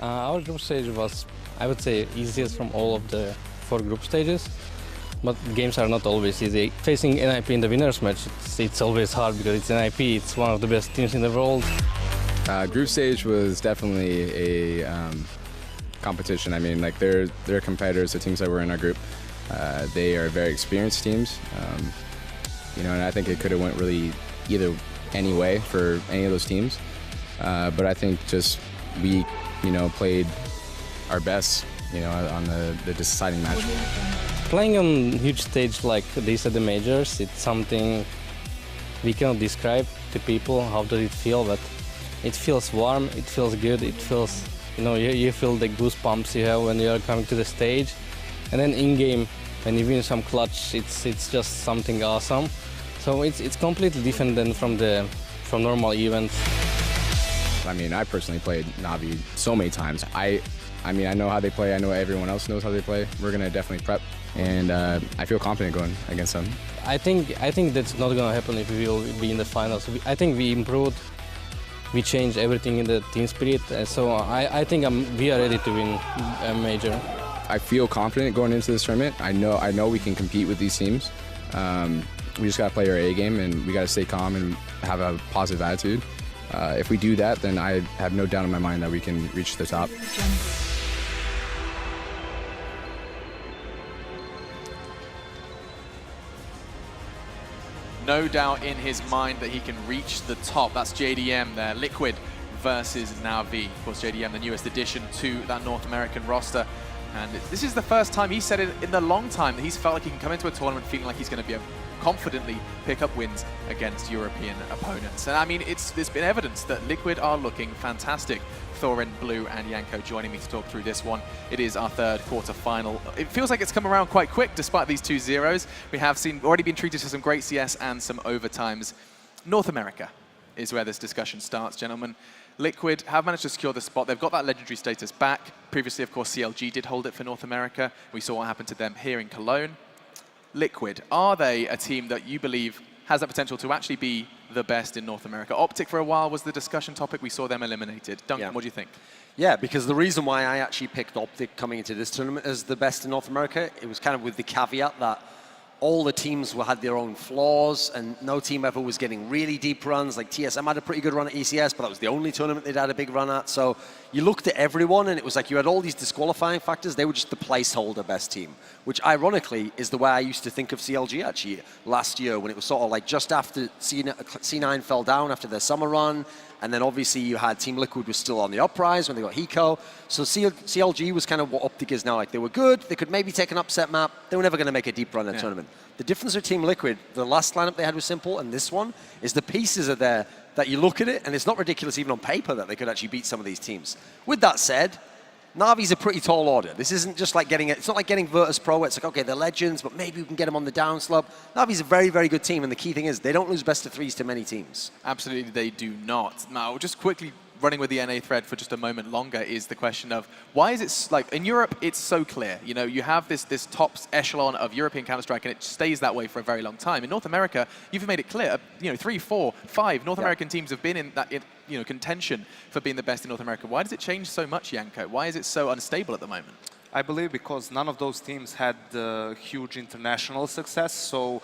Our group stage was, I would say, easiest from all of the 4 group stages. But games are not always easy. Facing NIP in the winners match, it's always hard because it's NIP, it's one of the best teams in the world. Group stage was definitely a competition. I mean, like they're competitors, the teams that were in our group. They are very experienced teams, you know, and I think it could have went really either any way for any of those teams. But I think just we, you know, played our best, you know, on the deciding match. Playing on huge stage like this at the majors, it's something we cannot describe to people. How does it feel? But it feels warm, it feels good, it feels, you know, you feel the goosebumps you have when you are coming to the stage. And then in-game, when you win some clutch, it's just something awesome. So it's completely different than from normal events. I mean, I personally played NaVi so many times. I mean, I know how they play. I know everyone else knows how they play. We're gonna definitely prep, and I feel confident going against them. I think that's not gonna happen if we will be in the finals. I think we improved, we changed everything in the team spirit. So I think we are ready to win a major. I feel confident going into this tournament. I know we can compete with these teams. We just gotta play our A game, and we gotta stay calm and have a positive attitude. If we do that, then I have no doubt in my mind that we can reach the top. No doubt in his mind that he can reach the top. That's JDM there, Liquid versus NaVi. Of course, JDM, the newest addition to that North American roster. And this is the first time, he said it in a long time, that he's felt like he can come into a tournament feeling like he's going to be able to confidently pick up wins against European opponents. And I mean, there's been evidence that Liquid are looking fantastic. Thorin, Blue, and Janko joining me to talk through this one. It is our 3rd quarter-final. It feels like it's come around quite quick despite these 2 zeros. We have already been treated to some great CS and some overtimes. North America is where this discussion starts, gentlemen. Liquid have managed to secure the spot. They've got that legendary status back. Previously, of course, CLG did hold it for North America. We saw what happened to them here in Cologne. Liquid, are they a team that you believe has that potential to actually be the best in North America? Optic for a while was the discussion topic. We saw them eliminated. Duncan, what do you think? Yeah, because the reason why I actually picked Optic coming into this tournament as the best in North America, it was kind of with the caveat that all the teams had their own flaws, and no team ever was getting really deep runs. Like TSM had a pretty good run at ECS, but that was the only tournament they'd had a big run at. So you looked at everyone, and it was like you had all these disqualifying factors. They were just the placeholder best team, which ironically is the way I used to think of CLG actually last year, when it was sort of like just after C9 fell down after their summer run. And then obviously you had Team Liquid was still on the uprise when they got Hiko. So CLG was kind of what Optic is now. Like they were good, they could maybe take an upset map. They were never going to make a deep run in a tournament. The difference with Team Liquid, the last lineup they had was simple, and this one is the pieces are there that you look at it, and it's not ridiculous even on paper that they could actually beat some of these teams. With that said, NaVi's a pretty tall order. This isn't just like getting it. It's not like getting Virtus.Pro where it's like, okay, they're legends, but maybe we can get them on the downslope. NaVi's a very, very good team, and the key thing is they don't lose best of 3s to many teams. Absolutely, they do not. Now, just quickly running with the NA thread for just a moment longer is the question of why is it, like, in Europe, it's so clear. You know, you have this top echelon of European Counter-Strike, and it stays that way for a very long time. In North America, you've made it clear, you know, 3, 4, 5 North American teams have been in that, you know, contention for being the best in North America. Why does it change so much, Janko? Why is it so unstable at the moment? I believe because none of those teams had huge international success, so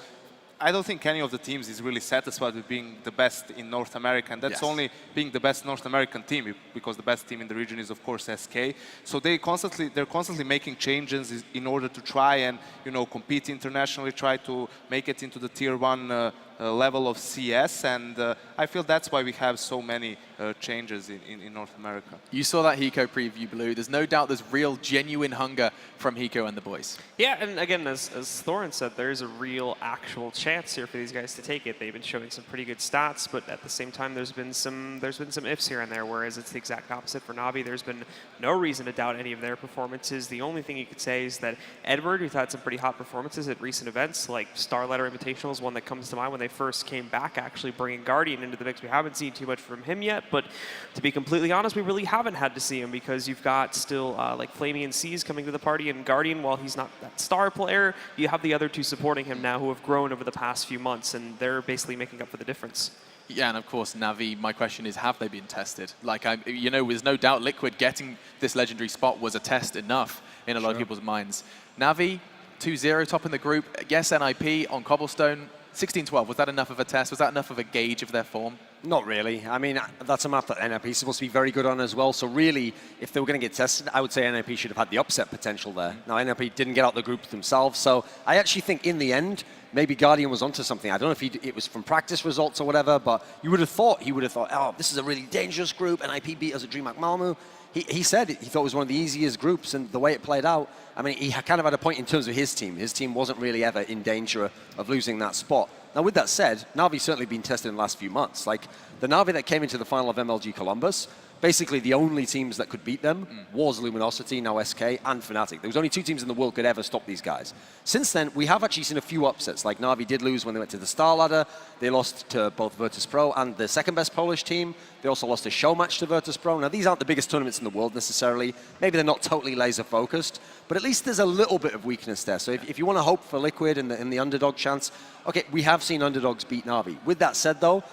I don't think any of the teams is really satisfied with being the best in North America, and that's only being the best North American team, because the best team in the region is, of course, SK. So they're constantly making changes in order to try and, you know, compete internationally, try to make it into the tier 1 level of CS, and I feel that's why we have so many changes in North America. You saw that Hiko preview, Blue. There's no doubt there's real, genuine hunger from Hiko and the boys. Yeah, and again, as Thorin said, there's a real, actual chance here for these guys to take it. They've been showing some pretty good stats, but at the same time, there's been some ifs here and there, whereas it's the exact opposite for NaVi. There's been no reason to doubt any of their performances. The only thing you could say is that Edward, who's had some pretty hot performances at recent events, like Starletter Invitational is one that comes to mind when they first came back, actually bringing Guardian into the mix. We haven't seen too much from him yet, but to be completely honest, we really haven't had to see him, because you've got still like Flamian Seas coming to the party, and Guardian, while he's not that star player, you have the other two supporting him now who have grown over the past few months, and they're basically making up for the difference. Yeah, and of course, NaVi, my question is, have they been tested? Like, you know, there's no doubt Liquid getting this legendary spot was a test enough in a lot of people's minds. NaVi, 2-0 top in the group. Yes, NIP on Cobblestone, 16-12. Was that enough of a test? Was that enough of a gauge of their form? Not really. I mean, that's a map that NIP is supposed to be very good on as well. So really, if they were going to get tested, I would say NIP should have had the upset potential there. Now, NIP didn't get out the group themselves. So I actually think in the end, maybe Guardian was onto something. I don't know if it was from practice results or whatever, but he would have thought, oh, this is a really dangerous group. NIP beat us at DreamHack Malmö. He said he thought it was one of the easiest groups, and the way it played out, I mean, he kind of had a point in terms of his team. His team wasn't really ever in danger of losing that spot. Now, with that said, NaVi's certainly been tested in the last few months. Like, the NaVi that came into the final of MLG Columbus, basically the only teams that could beat them was Luminosity, now SK, and Fnatic. There was only 2 teams in the world could ever stop these guys. Since then, we have actually seen a few upsets. Like, NaVi did lose when they went to the Star Ladder. They lost to both Virtus.Pro and the second best Polish team. They also lost a show match to Virtus.Pro. Now, these aren't the biggest tournaments in the world necessarily. Maybe they're not totally laser focused, but at least there's a little bit of weakness there. So if you want to hope for Liquid and the underdog chance, okay, we have seen underdogs beat NaVi. With that said, though,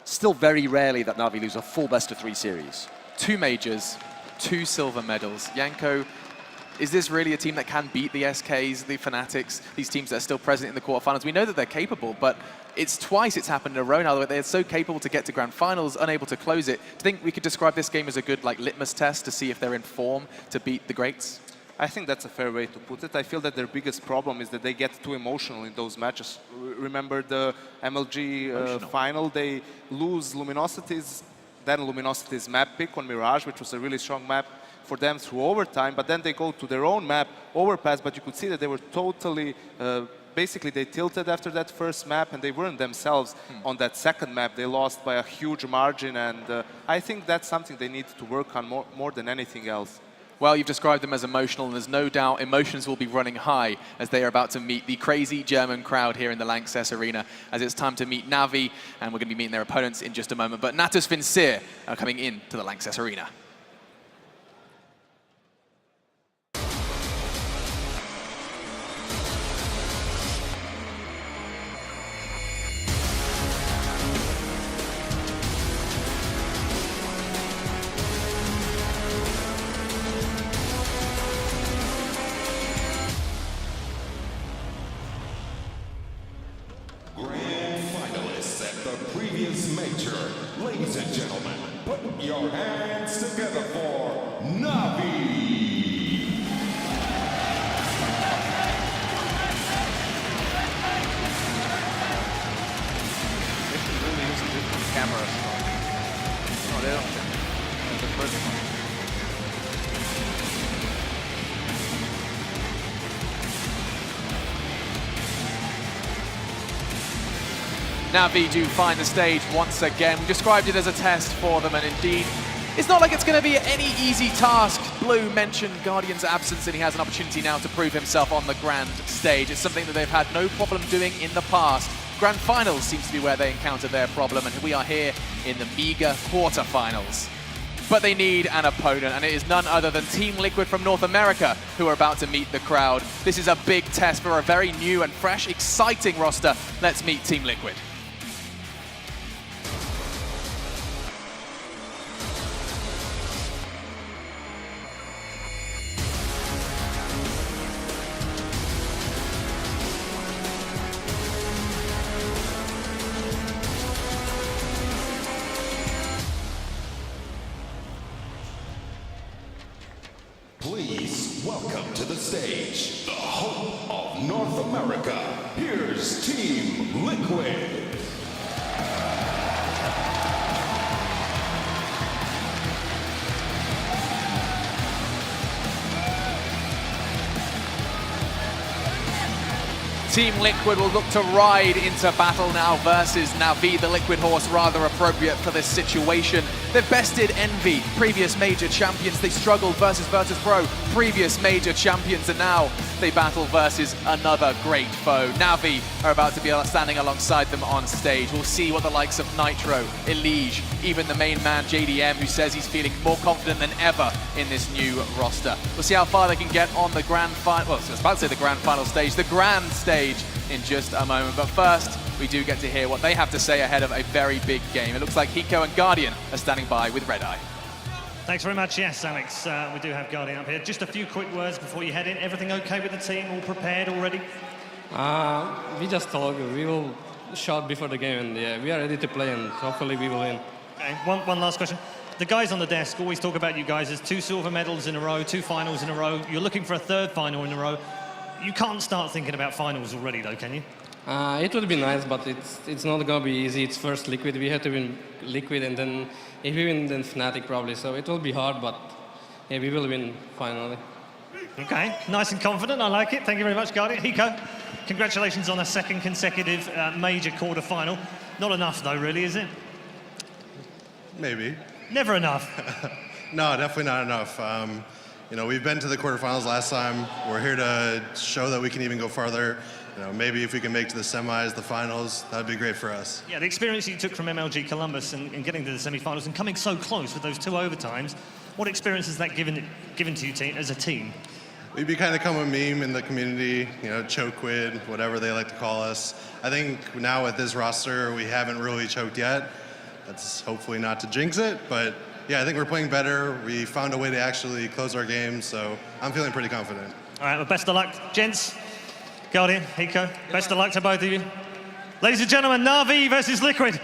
still very rarely that NaVi lose a full best-of-3 series. 2 majors, 2 silver medals. Yanko, is this really a team that can beat the SKs, the Fnatics, these teams that are still present in the quarterfinals? We know that they're capable, but it's twice it's happened in a row now that they're so capable to get to grand finals, unable to close it. Do you think we could describe this game as a good litmus test to see if they're in form to beat the greats? I think that's a fair way to put it. I feel that their biggest problem is that they get too emotional in those matches. Remember the MLG final, they lose Luminosity's map pick on Mirage, which was a really strong map for them through overtime, but then they go to their own map, Overpass, but you could see that they were totally, basically they tilted after that first map and they weren't themselves on that second map. They lost by a huge margin, and I think that's something they need to work on more than anything else. Well, you've described them as emotional, and there's no doubt emotions will be running high as they are about to meet the crazy German crowd here in the Lanxess Arena, as it's time to meet NaVi, and we're going to be meeting their opponents in just a moment. But Natus Vincere are coming in to the Lanxess Arena. Ladies and gentlemen, put your hands together for NaVi! They should really use the camera. No, they don't. That's the first one. NaVi do find the stage once again. We described it as a test for them, and indeed, it's not like it's going to be any easy task. Blue mentioned Guardian's absence, and he has an opportunity now to prove himself on the grand stage. It's something that they've had no problem doing in the past. Grand finals seems to be where they encounter their problem, and we are here in the meager quarterfinals. But they need an opponent, and it is none other than Team Liquid from North America who are about to meet the crowd. This is a big test for a very new and fresh, exciting roster. Let's meet Team Liquid. Please welcome to the stage, the hope of North America. Here's Team Liquid. Team Liquid will look to ride into battle now versus NaVi, the Liquid Horse, rather appropriate for this situation. They've bested Envy, previous major champions. They struggled versus Virtus.Pro, previous major champions, and now they battle versus another great foe. NaVi are about to be standing alongside them on stage. We'll see what the likes of Nitro, Elige, even the main man JDM, who says he's feeling more confident than ever in this new roster. We'll see how far they can get on the grand final, well, I was about to say the grand final stage, the grand stage in just a moment. But first, we do get to hear what they have to say ahead of a very big game. It looks like Hiko and Guardian are standing by with Red Eye. Thanks very much. Yes, Alex, we do have Guardian up here. Just a few quick words before you head in. Everything okay with the team? All prepared already? We just talk. We will shout before the game, and yeah, we are ready to play, and hopefully we will win. Okay, one last question. The guys on the desk always talk about you guys as 2 silver medals in a row, 2 finals in a row. You're looking for a 3rd final in a row. You can't start thinking about finals already, though, can you? It would be nice, but it's not going to be easy. It's first Liquid. We have to win Liquid, and then if we win, then Fnatic probably. So it will be hard, but yeah, we will win finally. Okay, nice and confident. I like it. Thank you very much, Guardian. Hiko, congratulations on a 2nd consecutive major quarter-final. Not enough, though, really, is it? Maybe. Never enough. No, definitely not enough. You know, we've been to the quarterfinals last time. We're here to show that we can even go farther. You know, maybe if we can make to the semis, the finals, that'd be great for us. Yeah, the experience you took from MLG Columbus and getting to the semi-finals and coming so close with those 2 overtimes, what experience has that given to you as a team? We've become a meme in the community, you know, choke quid, whatever they like to call us. I think now with this roster, we haven't really choked yet. That's hopefully not to jinx it, but yeah, I think we're playing better. We found a way to actually close our games, so I'm feeling pretty confident. All right, well, best of luck, gents. Guardian, Hiko, best of luck to both of you. Ladies and gentlemen, NaVi versus Liquid.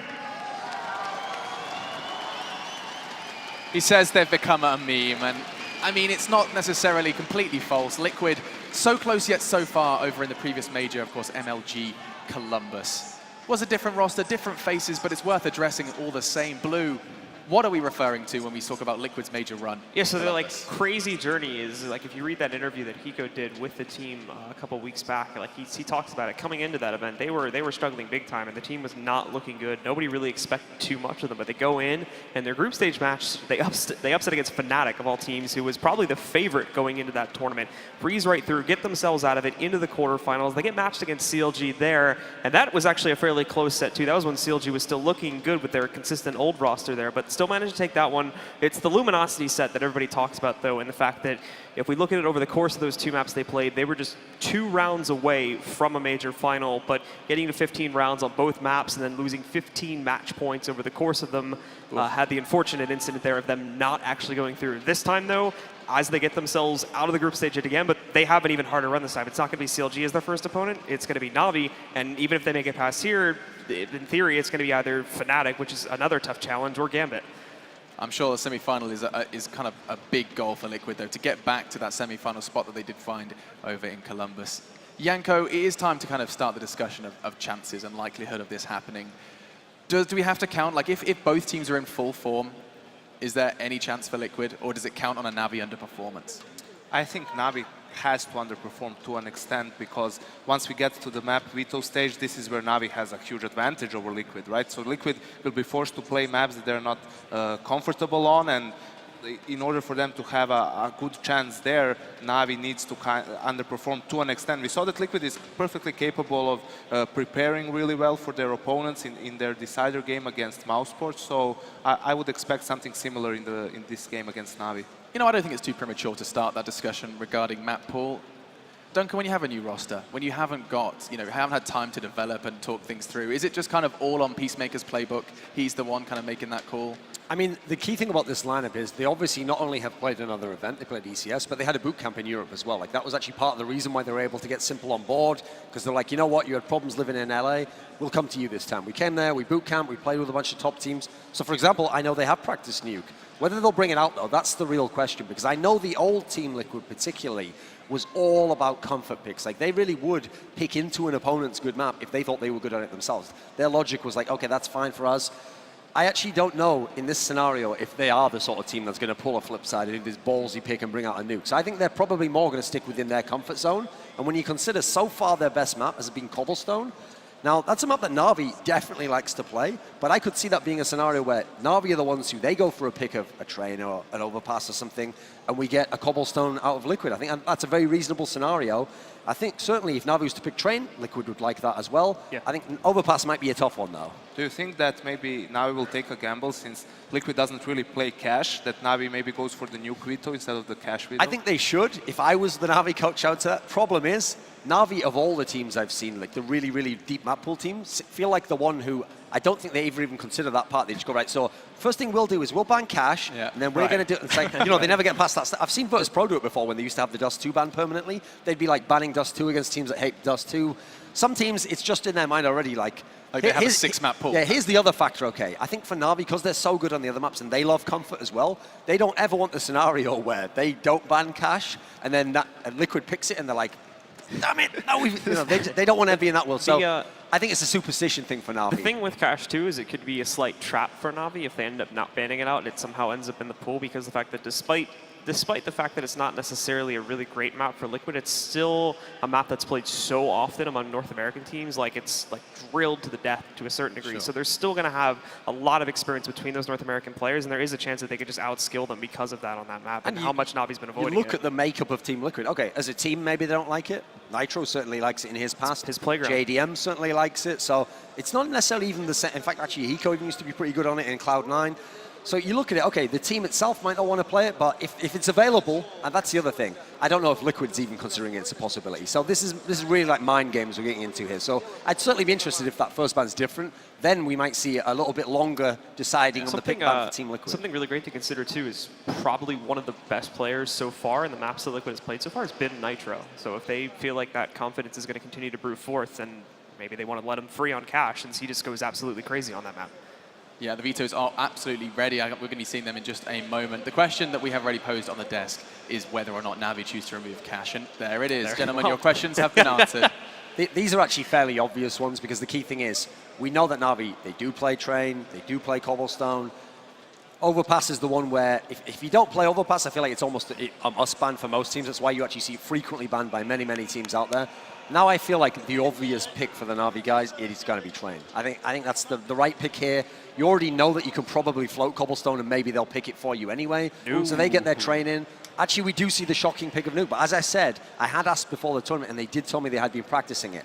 He says they've become a meme, and I mean, it's not necessarily completely false. Liquid, so close yet so far over in the previous major, of course, MLG Columbus. Was a different roster, different faces, but it's worth addressing all the same. Blue, what are we referring to when we talk about Liquid's major run? Yeah, so they're like crazy journey is like if you read that interview that Hiko did with the team a couple weeks back, like he talks about it coming into that event. They were struggling big time, and the team was not looking good. Nobody really expected too much of them, but they go in and their group stage match they upset against Fnatic of all teams, who was probably the favorite going into that tournament. Breeze right through, get themselves out of it into the quarterfinals. They get matched against CLG there, and that was actually a fairly close set too. That was when CLG was still looking good with their consistent old roster there, but still managed to take that one. It's the Luminosity set that everybody talks about, though, and the fact that if we look at it over the course of those 2 maps they played, they were just 2 rounds away from a major final, but getting to 15 rounds on both maps and then losing 15 match points over the course of them had the unfortunate incident there of them not actually going through. This time, though, as they get themselves out of the group stage yet again, but they have an even harder run this time. It's not going to be CLG as their first opponent, it's going to be NaVi, and even if they make it past here, in theory, it's going to be either Fnatic, which is another tough challenge, or Gambit. I'm sure the semi-final is kind of a big goal for Liquid, though, to get back to that semi-final spot that they did find over in Columbus. Yanko, it is time to kind of start the discussion of chances and likelihood of this happening. Do we have to count, like if both teams are in full form, is there any chance for Liquid, or does it count on a NaVi underperformance? I think NaVi has to underperform to an extent, because once we get to the map veto stage, this is where NaVi has a huge advantage over Liquid, right? So Liquid will be forced to play maps that they're not comfortable on, and in order for them to have a good chance there, NaVi needs to underperform to an extent. We saw that Liquid is perfectly capable of preparing really well for their opponents in their decider game against Mousesports, so I would expect something similar in this game against NaVi. You know, I don't think it's too premature to start that discussion regarding map pool. Duncan, when you have a new roster, when you haven't got, haven't had time to develop and talk things through, is it just kind of all on Peacemaker's playbook? He's the one kind of making that call? I mean, the key thing about this lineup is they obviously not only have played another event, they played ECS, but they had a boot camp in Europe as well. Like, that was actually part of the reason why they were able to get Simple on board, because they're like, you know what, you had problems living in LA, we'll come to you this time. We came there, we boot camp, we played with a bunch of top teams. So, for example, I know they have practiced Nuke. Whether they'll bring it out, though, that's the real question, because I know the old Team Liquid particularly was all about comfort picks. Like, they really would pick into an opponent's good map if they thought they were good at it themselves. Their logic was like, okay, that's fine for us. I actually don't know in this scenario if they are the sort of team that's going to pull a flip side and do this ballsy pick and bring out a nuke. So I think they're probably more going to stick within their comfort zone. And when you consider so far their best map has been Cobblestone, now that's a map that NaVi definitely likes to play, but I could see that being a scenario where NaVi are the ones who they go for a pick of a train or an overpass or something, and we get a Cobblestone out of Liquid. I think that's a very reasonable scenario. I think certainly if NaVi was to pick train, Liquid would like that as well. Yeah. I think overpass might be a tough one though. Do you think that maybe NaVi will take a gamble since Liquid doesn't really play cash, that NaVi maybe goes for the new Quito instead of the cash Widow? I think they should. If I was the NaVi coach, I would say that. Problem is, NaVi, of all the teams I've seen, like the really, really deep map pool teams, feel like the one who, I don't think they ever even consider that part. They just go, right, so first thing we'll do is we'll ban cash, and then we're going to do it. It's like, you know, they never get past that. I've seen Virtus.Pro do it before when they used to have the Dust 2 ban permanently. They'd be like banning Dust 2 against teams that hate Dust 2. Some teams, it's just in their mind already, like they have a 6-map pool. Yeah, here's the other factor, okay. I think for NaVi, because they're so good on the other maps and they love comfort as well, they don't ever want the scenario where they don't ban cash and then Liquid picks it and they're like, damn it, no, they don't want to be in that world. So I think it's a superstition thing for NaVi. The thing with cash too is it could be a slight trap for NaVi if they end up not banning it out and it somehow ends up in the pool, because the fact that despite the fact that it's not necessarily a really great map for Liquid, it's still a map that's played so often among North American teams, like it's like drilled to the death to a certain degree. Sure. So they're still going to have a lot of experience between those North American players, and there is a chance that they could just outskill them because of that on that map and how much Navi's been avoiding it. You look at the makeup of Team Liquid. Okay, as a team, maybe they don't like it. Nitro certainly likes it in his past. His playground. JDM certainly likes it. So it's not necessarily even the same. In fact, actually, Hiko even used to be pretty good on it in Cloud9. So you look at it, okay, the team itself might not want to play it, but if it's available, and that's the other thing, I don't know if Liquid's even considering it's a possibility. So this is really like mind games we're getting into here. So I'd certainly be interested if that first ban's different. Then we might see a little bit longer deciding on the pick ban for Team Liquid. Something really great to consider too is probably one of the best players so far in the maps that Liquid has played so far has been Nitro. So if they feel like that confidence is going to continue to brew forth, then maybe they want to let him free on cash since he just goes absolutely crazy on that map. Yeah, the Vetoes are absolutely ready. We're going to be seeing them in just a moment. The question that we have already posed on the desk is whether or not NaVi choose to remove cash. And there it is. Gentlemen, your questions have been answered. These are actually fairly obvious ones because the key thing is we know that NaVi, they do play Train, they do play Cobblestone. Overpass is the one where if you don't play Overpass, I feel like it's almost a must ban for most teams. That's why you actually see it frequently banned by many, many teams out there. Now I feel like the obvious pick for the NaVi guys, it is going to be Train. I think that's the right pick here. You already know that you can probably float Cobblestone and maybe they'll pick it for you anyway. Ooh. So they get their Train in. Actually, we do see the shocking pick of Nuke, but as I said, I had asked before the tournament and they did tell me they had been practicing it.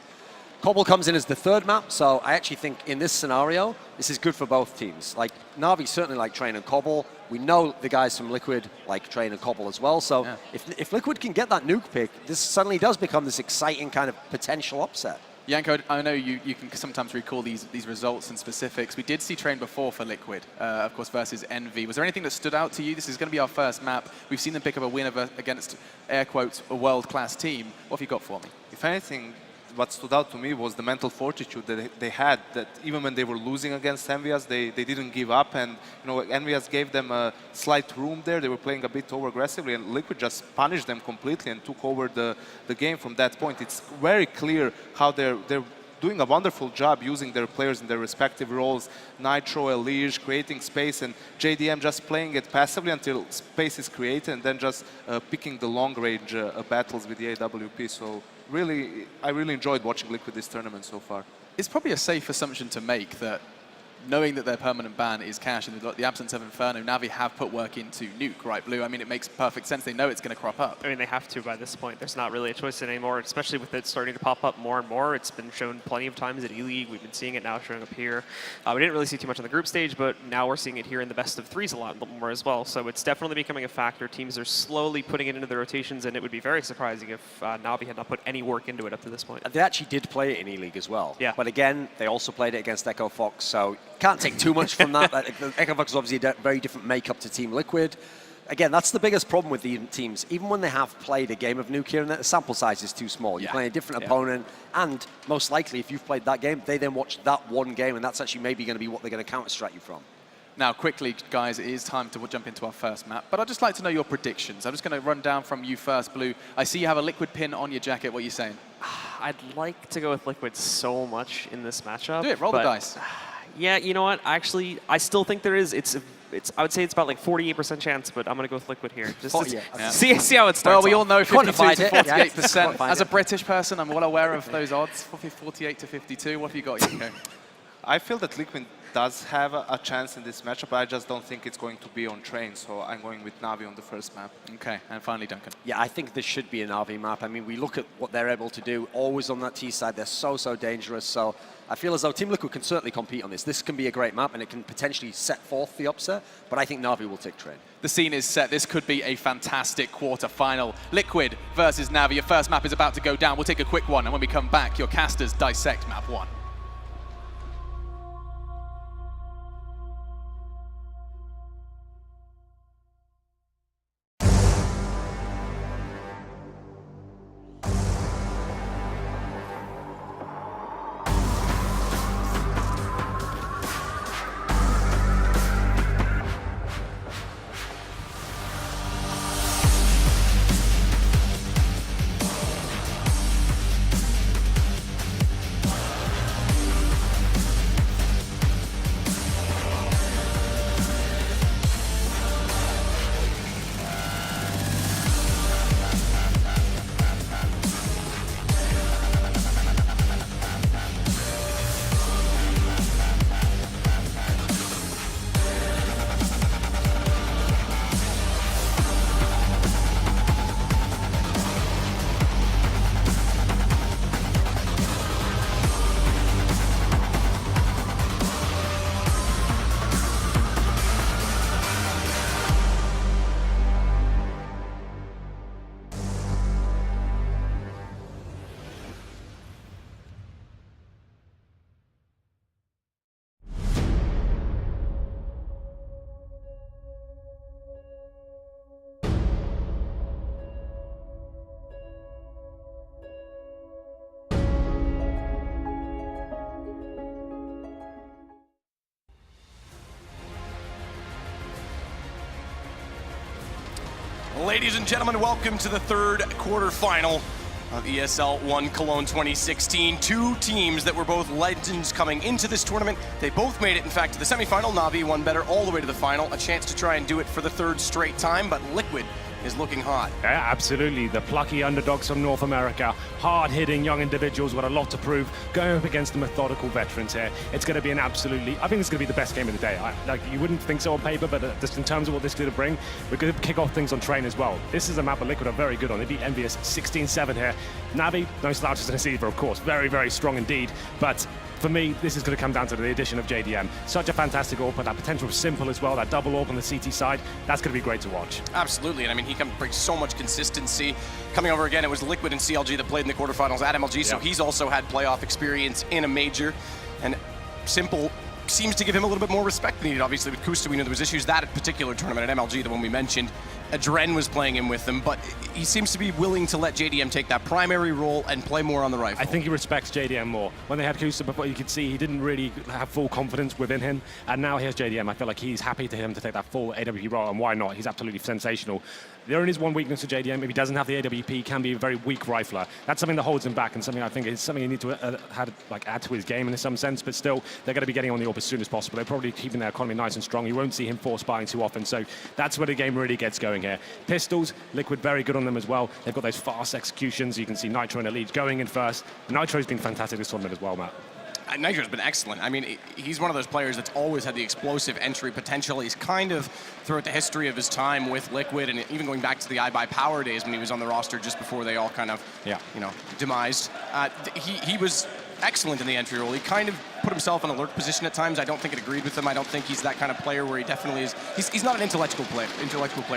Cobble comes in as the third map, so I actually think in this scenario, this is good for both teams. Like, NaVi certainly like Train and Cobble. We know the guys from Liquid like Train and Cobble as well, so if Liquid can get that Nuke pick, this suddenly does become this exciting kind of potential upset. Yanko, I know you can sometimes recall these results and specifics. We did see Train before for Liquid, of course, versus NV. Was there anything that stood out to you? This is going to be our first map. We've seen them pick up a win against, air quotes, a world-class team. What have you got for me? If anything, what stood out to me was the mental fortitude that they had, that even when they were losing against Envias, they didn't give up, and you know, Envias gave them a slight room there. They were playing a bit over aggressively, and Liquid just punished them completely and took over the game from that point. It's very clear how they're doing a wonderful job using their players in their respective roles. Nitro, Elige, creating space, and JDM just playing it passively until space is created, and then just picking the long-range battles with the AWP. So really, I really enjoyed watching Liquid this tournament so far. It's probably a safe assumption to make that knowing that their permanent ban is cash and the absence of Inferno, NaVi have put work into Nuke, right, Blue? I mean, it makes perfect sense. They know it's going to crop up. I mean, they have to by this point. There's not really a choice anymore, especially with it starting to pop up more and more. It's been shown plenty of times at E-League. We've been seeing it now showing up here. We didn't really see too much on the group stage, but now we're seeing it here in the best of threes a lot more as well. So it's definitely becoming a factor. Teams are slowly putting it into their rotations, and it would be very surprising if NaVi had not put any work into it up to this point. They actually did play it in E-League as well. Yeah. But again, they also played it against Echo Fox, so can't take too much from that. Echo Fox is obviously a very different makeup to Team Liquid. Again, that's the biggest problem with the teams. Even when they have played a game of Nuke here, and the sample size is too small. You're playing a different opponent, and most likely, if you've played that game, they then watch that one game, and that's actually maybe going to be what they're going to counter-strike you from. Now, quickly, guys, it is time to jump into our first map, but I'd just like to know your predictions. I'm just going to run down from you first, Blue. I see you have a Liquid pin on your jacket. What are you saying? I'd like to go with Liquid so much in this matchup. Do it. Roll the dice. Yeah, you know what? Actually, I still think there is. I would say it's about like 48% chance, but I'm going to go with Liquid here. Just see how it starts. Well, we all know 52 to 48%. Yeah, As a British person, I'm well aware of those odds, 48 to 52. What have you got, Yanko? I feel that Liquid does have a chance in this matchup, but I just don't think it's going to be on train, so I'm going with NaVi on the first map. Okay, and finally, Duncan. Yeah, I think this should be a NaVi map. I mean, we look at what they're able to do, always on that T side. They're so dangerous. So I feel as though Team Liquid can certainly compete on this. This can be a great map, and it can potentially set forth the upset, but I think NaVi will take train. The scene is set. This could be a fantastic quarter-final. Liquid versus NaVi. Your first map is about to go down. We'll take a quick one, and when we come back, your casters dissect map 1. Ladies and gentlemen, welcome to the third quarterfinal of ESL 1 Cologne 2016. Two teams that were both legends coming into this tournament. They both made it, in fact, to the semifinal. NaVi won better all the way to the final. A chance to try and do it for the third straight time, but Liquid is looking hot. Yeah, absolutely. The plucky underdogs from North America, hard-hitting young individuals with a lot to prove, going up against the methodical veterans here. It's going to be an absolutely, I think it's going to be the best game of the day. You wouldn't think so on paper, but just in terms of what this is going to bring, we're going to kick off things on train as well. This is a map that Liquid are very good on. They beat Envious 16-7 here. NaVi, no slouches in a receiver, of course. Very, very strong indeed. But for me, this is going to come down to the addition of JDM. Such a fantastic AWP, that potential simple as well, that double AWP on the CT side. That's going to be great to watch. Absolutely, and I mean, he brings so much consistency. Coming over again, it was Liquid and CLG that played in the quarterfinals at MLG, so he's also had playoff experience in a major. And simple seems to give him a little bit more respect than he did. Obviously, with Kusta, we know there was issues that particular tournament at MLG, the one we mentioned. Adren was playing him with him, but he seems to be willing to let JDM take that primary role and play more on the rifle. I think he respects JDM more. When they had Kusta before, you could see he didn't really have full confidence within him, and now here's JDM. I feel like he's happy to him to take that full AWP role, and why not? He's absolutely sensational. There is one weakness to JDM. If he doesn't have the AWP, he can be a very weak rifler. That's something that holds him back, and something I think is something he needs to add to his game in some sense, but still, they're going to be getting on the AWP as soon as possible. They're probably keeping their economy nice and strong. You won't see him force buying too often, so that's where the game really gets going here. Pistols, Liquid very good on them as well. They've got those fast executions. You can see Nitro and Elite going in first. Nitro's been fantastic this tournament as well, Matt. Nitro's been excellent. I mean, he's one of those players that's always had the explosive entry potential. He's kind of, throughout the history of his time with Liquid, and even going back to the iBuyPower days when he was on the roster just before they all kind of, demised, he was excellent in the entry role. He kind of put himself in a lurk position at times. I don't think it agreed with him. I don't think he's that kind of player where he definitely is. He's not an intellectual player.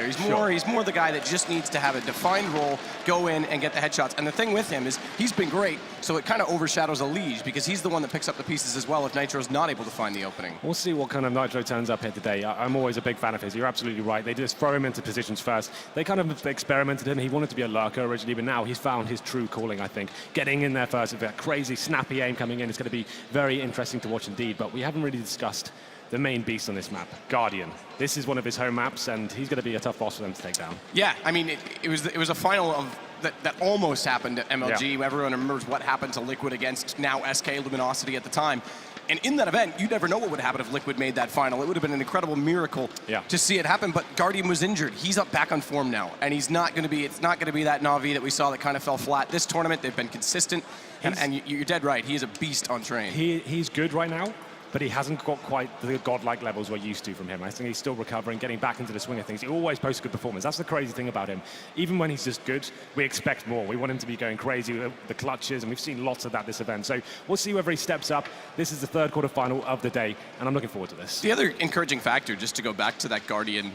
He's more the guy that just needs to have a defined role, go in and get the headshots. And the thing with him is he's been great, so it kind of overshadows Elige because he's the one that picks up the pieces as well if Nitro's not able to find the opening. We'll see what kind of Nitro turns up here today. I'm always a big fan of his. You're absolutely right. They just throw him into positions first. They kind of experimented him. He wanted to be a lurker originally, but now he's found his true calling, I think. Getting in there first with that crazy, snappy aim coming in is going to be very interesting to watch indeed. But we haven't really discussed the main beast on this map, Guardian. This is one of his home maps, and he's going to be a tough boss for them to take down. Yeah, I mean, it was a final of that almost happened at MLG. Yeah. Everyone remembers what happened to Liquid against now SK Luminosity at the time. And in that event, you never know what would happen if Liquid made that final. It would have been an incredible miracle to see it happen, but Guardian was injured. He's back on form now, and it's not going to be that NaVi that we saw that kind of fell flat. This tournament, they've been consistent, and you're dead right. He is a beast on train. He's good right now, but he hasn't got quite the godlike levels we're used to from him. I think he's still recovering, getting back into the swing of things. He always posts a good performance. That's the crazy thing about him. Even when he's just good, we expect more. We want him to be going crazy with the clutches, and we've seen lots of that this event. So we'll see whether he steps up. This is the third quarterfinal of the day, and I'm looking forward to this. The other encouraging factor, just to go back to that Guardian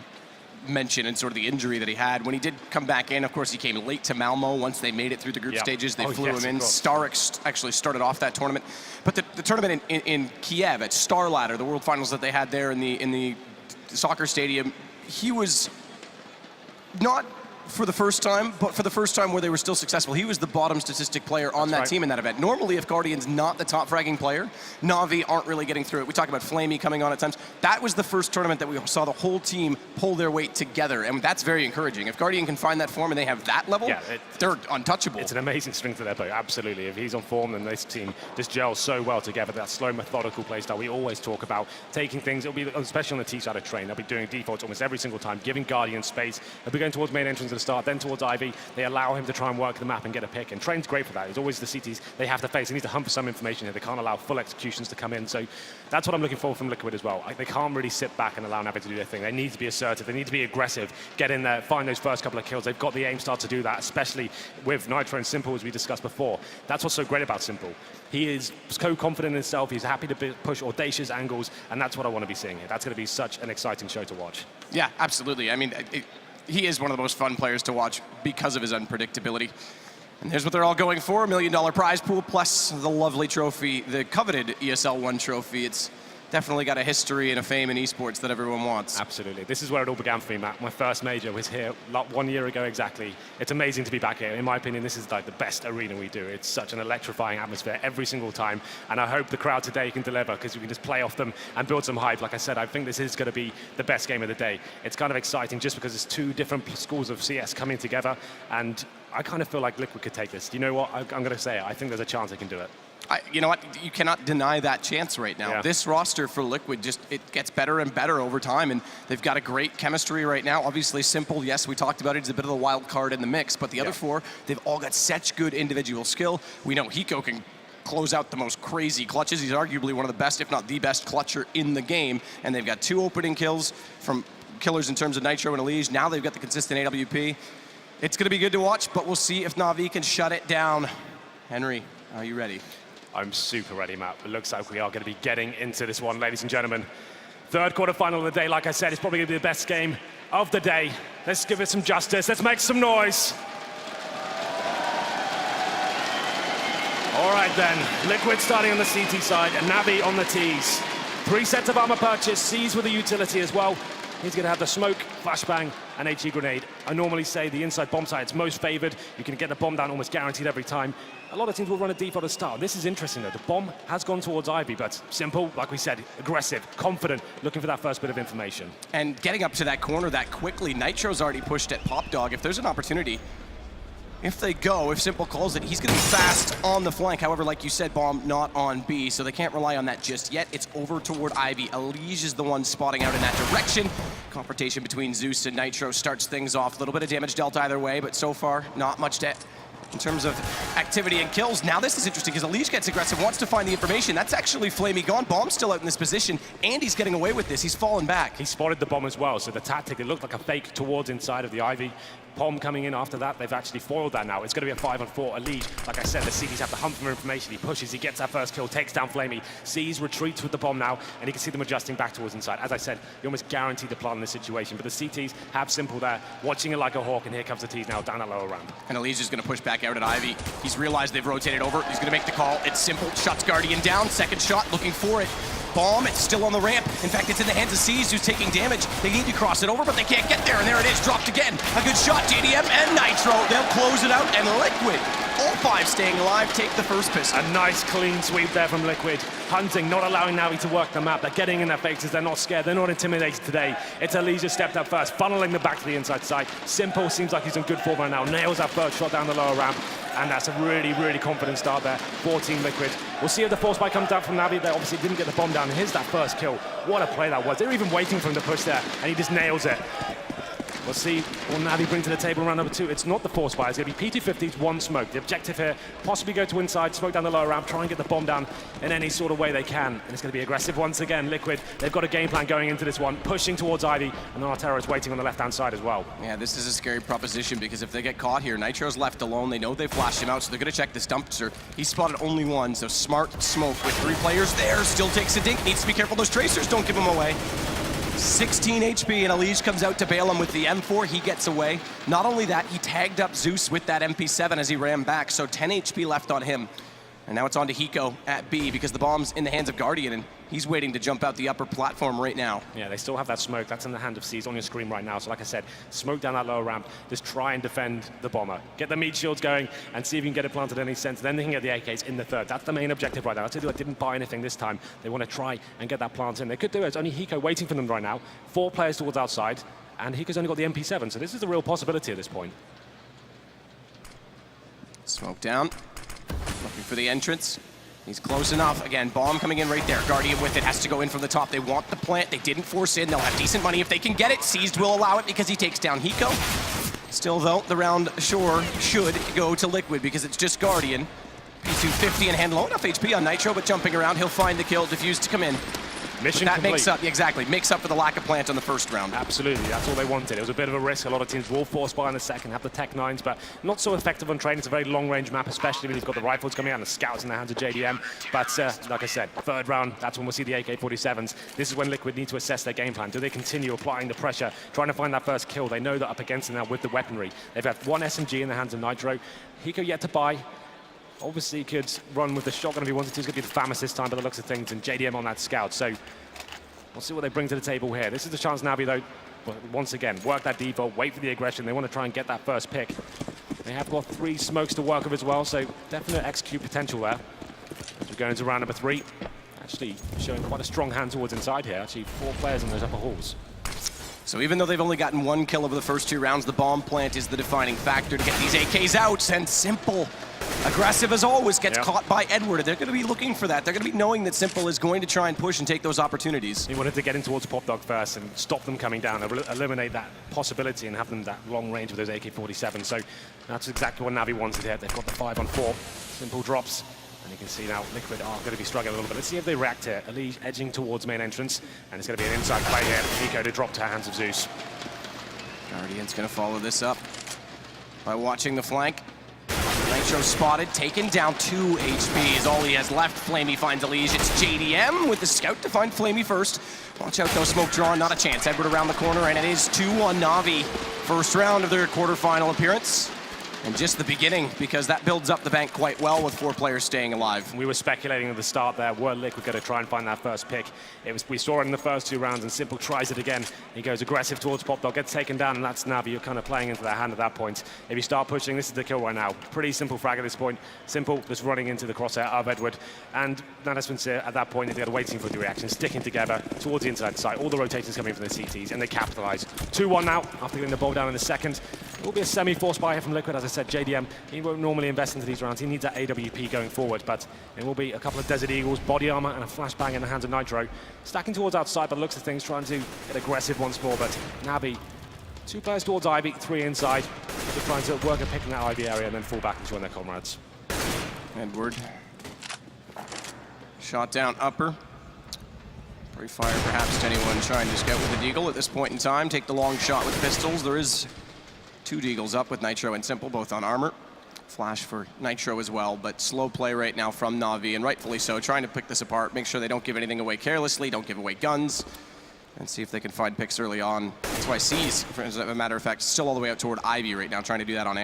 mention and sort of the injury that he had, when he did come back in, of course, he came late to Malmo. Once they made it through the group stages, they flew him in. Starek actually started off that tournament. But the tournament in Kiev at Star Ladder, the World Finals that they had there in the soccer stadium, he was not for the first time, but for the first time where they were still successful. He was the bottom statistic player on that team in that event. Normally, if Guardian's not the top fragging player, NaVi aren't really getting through it. We talk about Flamey coming on at times. That was the first tournament that we saw the whole team pull their weight together, and that's very encouraging. If Guardian can find that form and they have that level, they're untouchable. It's an amazing strength of their boat, absolutely. If he's on form, then this team just gels so well together. That slow, methodical play style we always talk about, taking things, it'll be, especially on the T side of train, they'll be doing defaults almost every single time, giving Guardian space. They'll be going towards main entrance at the start, then towards Ivy. They allow him to try and work the map and get a pick, and Train's great for that. He's always the CTs they have to face. They need to hunt for some information here. They can't allow full executions to come in, so that's what I'm looking for from Liquid as well. They can't really sit back and allow NaVi to do their thing. They need to be assertive. They need to be aggressive, get in there, find those first couple of kills. They've got the aim start to do that, especially with Nitro and Simple, as we discussed before. That's what's so great about Simple. He is so confident in himself. He's happy to push audacious angles, and that's what I want to be seeing here. That's going to be such an exciting show to watch. Yeah, absolutely. I mean, he is one of the most fun players to watch because of his unpredictability. And here's what they're all going for: $1 million prize pool plus the lovely trophy, the coveted ESL 1 trophy. It's definitely got a history and a fame in esports that everyone wants. Absolutely. This is where it all began for me, Matt. My first major was here 1 year ago exactly. It's amazing to be back here. In my opinion, this is like the best arena we do. It's such an electrifying atmosphere every single time, and I hope the crowd today can deliver, because we can just play off them and build some hype. Like I said, I think this is going to be the best game of the day. It's kind of exciting just because it's two different schools of CS coming together, and I kind of feel like Liquid could take this. You know what? I'm going to say it. I think there's a chance they can do it. You know what? You cannot deny that chance right now. Yeah. This roster for Liquid it gets better and better over time, and they've got a great chemistry right now. Obviously, Simple, yes, we talked about it. He's a bit of a wild card in the mix, but the other four, they've all got such good individual skill. We know Hiko can close out the most crazy clutches. He's arguably one of the best, if not the best, clutcher in the game, and they've got 2 opening kills from killers in terms of Nitro and Elige. Now they've got the consistent AWP. It's going to be good to watch, but we'll see if NaVi can shut it down. Henry, are you ready? I'm super ready, Matt. It looks like we are going to be getting into this one, ladies and gentlemen. Third quarterfinal of the day, like I said, it's probably going to be the best game of the day. Let's give it some justice. Let's make some noise. All right, then. Liquid starting on the CT side and NaVi on the Ts. 3 sets of armor purchase, C's with a utility as well. He's going to have the smoke, flashbang, and HE grenade. I normally say the inside bomb side is most favored. You can get the bomb down almost guaranteed every time. A lot of teams will run a default at start. This is interesting, though. The bomb has gone towards Ivy, but Simple, like we said, aggressive, confident, looking for that first bit of information. And getting up to that corner that quickly. Nitro's already pushed at Pop Dog. If there's an opportunity, if they go, if Simple calls it, he's going to be fast on the flank. However, like you said, bomb not on B, so they can't rely on that just yet. It's over toward Ivy. Elige is the one spotting out in that direction. Confrontation between Zeus and Nitro starts things off. A little bit of damage dealt either way, but so far, not much in terms of activity and kills. Now this is interesting because Elige gets aggressive, wants to find the information. That's actually Flamey gone. Bomb's still out in this position, and he's getting away with this. He's fallen back. He spotted the bomb as well, so the tactic, it looked like a fake towards inside of the Ivy. Pom coming in after that, they've actually foiled that now. It's going to be a 5-on-4 Elige. Like I said, the CDs have to hunt for information. He pushes, he gets that first kill, takes down Flamey, sees, retreats with the bomb now, and you can see them adjusting back towards inside. As I said, you almost guaranteed the plant in this situation, but the CTs have Simple there, watching it like a hawk, and here comes the T's now down that lower ramp. And Elige is going to push back out at Ivy. He's realized they've rotated over. He's going to make the call. It's Simple, shuts Guardian down, second shot, looking for it. Bomb, it's still on the ramp. In fact, it's in the hands of C's, who's taking damage. They need to cross it over, but they can't get there, and there it is, dropped again. A good shot, JDM and Nitro. They'll close it out, and Liquid, all 5 staying alive, take the first pistol. A nice clean sweep there from Liquid. Hunting, not allowing NaVi to work the map. They're getting in their faces, they're not scared, they're not intimidated today. It's Elige who stepped up first, funneling them back to the inside side. Simple seems like he's in good form right now, nails that first shot down the lower ramp. And that's a really, really confident start there for Team Liquid. We'll see if the force spike comes down from NaVi. They obviously didn't get the bomb down. And here's that first kill. What a play that was. They were even waiting for him to push there, and he just nails it. We'll see what NaVi bring to the table in round number 2. It's not the force fire. It's going to be P250's one smoke. The objective here, possibly go to inside, smoke down the lower ramp, try and get the bomb down in any sort of way they can. And it's going to be aggressive once again. Liquid, they've got a game plan going into this one, pushing towards Ivy, and Artero is waiting on the left-hand side as well. Yeah, this is a scary proposition because if they get caught here, Nitro's left alone. They know they flashed him out, so they're going to check this dumpster. He spotted only one, so smart smoke with 3 players there. Still takes a dink. Needs to be careful. Those tracers don't give him away. 16 HP, and Elige comes out to bail him with the M4. He gets away. Not only that, he tagged up Zeus with that MP7 as he ran back, so 10 HP left on him. And now it's on to Hiko at B because the bomb's in the hands of Guardian, and he's waiting to jump out the upper platform right now. Yeah, they still have that smoke. That's in the hand of C. It's on your screen right now. So like I said, smoke down that lower ramp. Just try and defend the bomber. Get the meat shields going and see if you can get it planted in any sense. Then they can get the AKs in the third. That's the main objective right now. I tell you, I didn't buy anything this time. They want to try and get that plant in. They could do it. It's only Hiko waiting for them right now. 4 players towards outside, and Hiko's only got the MP7. So this is a real possibility at this point. Smoke down. Looking for the entrance. He's close enough. Again, bomb coming in right there. Guardian with it, has to go in from the top. They want the plant. They didn't force in. They'll have decent money if they can get it. Seized will allow it because he takes down Hiko. Still, though, the round sure should go to Liquid because it's just Guardian. P250 and hand low enough HP on Nitro, but jumping around, he'll find the kill. Diffuse to come in. Mission that complete. Makes up, exactly, makes up for the lack of plant on the first round. Absolutely, that's all they wanted. It was a bit of a risk. A lot of teams will force buy in the second, have the Tech 9s, but not so effective on training. It's a very long-range map, especially when you've got the rifles coming out and the scouts in the hands of JDM. But like I said, third round, that's when we'll see the AK-47s. This is when Liquid need to assess their game plan. Do they continue applying the pressure, trying to find that first kill? They know that up against them now with the weaponry. They've had 1 SMG in the hands of Nitro. Hiko yet to buy. Obviously could run with the shotgun if he wanted to. It's going to be the FAMAS this time by the looks of things, and JDM on that scout. So we'll see what they bring to the table here. This is the chance NaVi, though, once again, work that default, wait for the aggression. They want to try and get that first pick. They have got 3 smokes to work with as well, so definite execute potential there. As we go into round number 3, actually showing quite a strong hand towards inside here. Actually 4 players in those upper halls. So even though they've only gotten 1 kill over the first 2 rounds, the bomb plant is the defining factor to get these AKs out. And Simple, aggressive as always, gets caught by Edward. They're going to be looking for that. They're going to be knowing that Simple is going to try and push and take those opportunities. He wanted to get in towards Pop Dog first and stop them coming down, eliminate that possibility and have them that long range with those AK-47. So that's exactly what NaVi wanted here. They've got the 5-on-4. Simple drops. And you can see now Liquid are going to be struggling a little bit. Let's see if they react here. Elige edging towards main entrance. And it's going to be an inside play here. Hiko to drop to hands of Zeus. Guardian's going to follow this up by watching the flank. Nitro spotted, taken down. 2 HP is all he has left. Flamey finds Elige. It's JDM with the scout to find Flamey first. Watch out though, smoke drawn, not a chance. Edward around the corner, and it is 2-1 NaVi. First round of their quarterfinal appearance. And just the beginning, because that builds up the bank quite well with 4 players staying alive. We were speculating at the start there, were Liquid going to try and find that first pick? We saw it in the first 2 rounds, and Simple tries it again. He goes aggressive towards Pop Dog, gets taken down, and that's NaVi. You're kind of playing into their hand at that point. If you start pushing, this is the kill right now. Pretty simple frag at this point. Simple just running into the crosshair of Edward. And Nanospencer at that point, they're waiting for the reaction, sticking together towards the inside side. All the rotations coming from the CTs, and they capitalize. 2-1 now, after getting the ball down in the second. It will be a semi-force buy here from Liquid. As I said, JDM, he won't normally invest into these rounds. He needs that AWP going forward, but it will be a couple of Desert Eagles, body armor, and a flashbang in the hands of Nitro. Stacking towards outside by the looks of things, trying to get aggressive once more, but NaVi, 2 players towards Ivy, 3 inside. They're trying to work at picking that Ivy area and then fall back and join their comrades. Edward. Shot down upper. Pre-fire perhaps to anyone trying to scout with the Deagle at this point in time. Take the long shot with pistols. There is 2 Deagles up with Nitro and Simple, both on armor. Flash for Nitro as well, but slow play right now from NaVi, and rightfully so, trying to pick this apart, make sure they don't give anything away carelessly, don't give away guns, and see if they can find picks early on. That's why C's, as a matter of fact, still all the way out toward Ivy right now, trying to do that on A.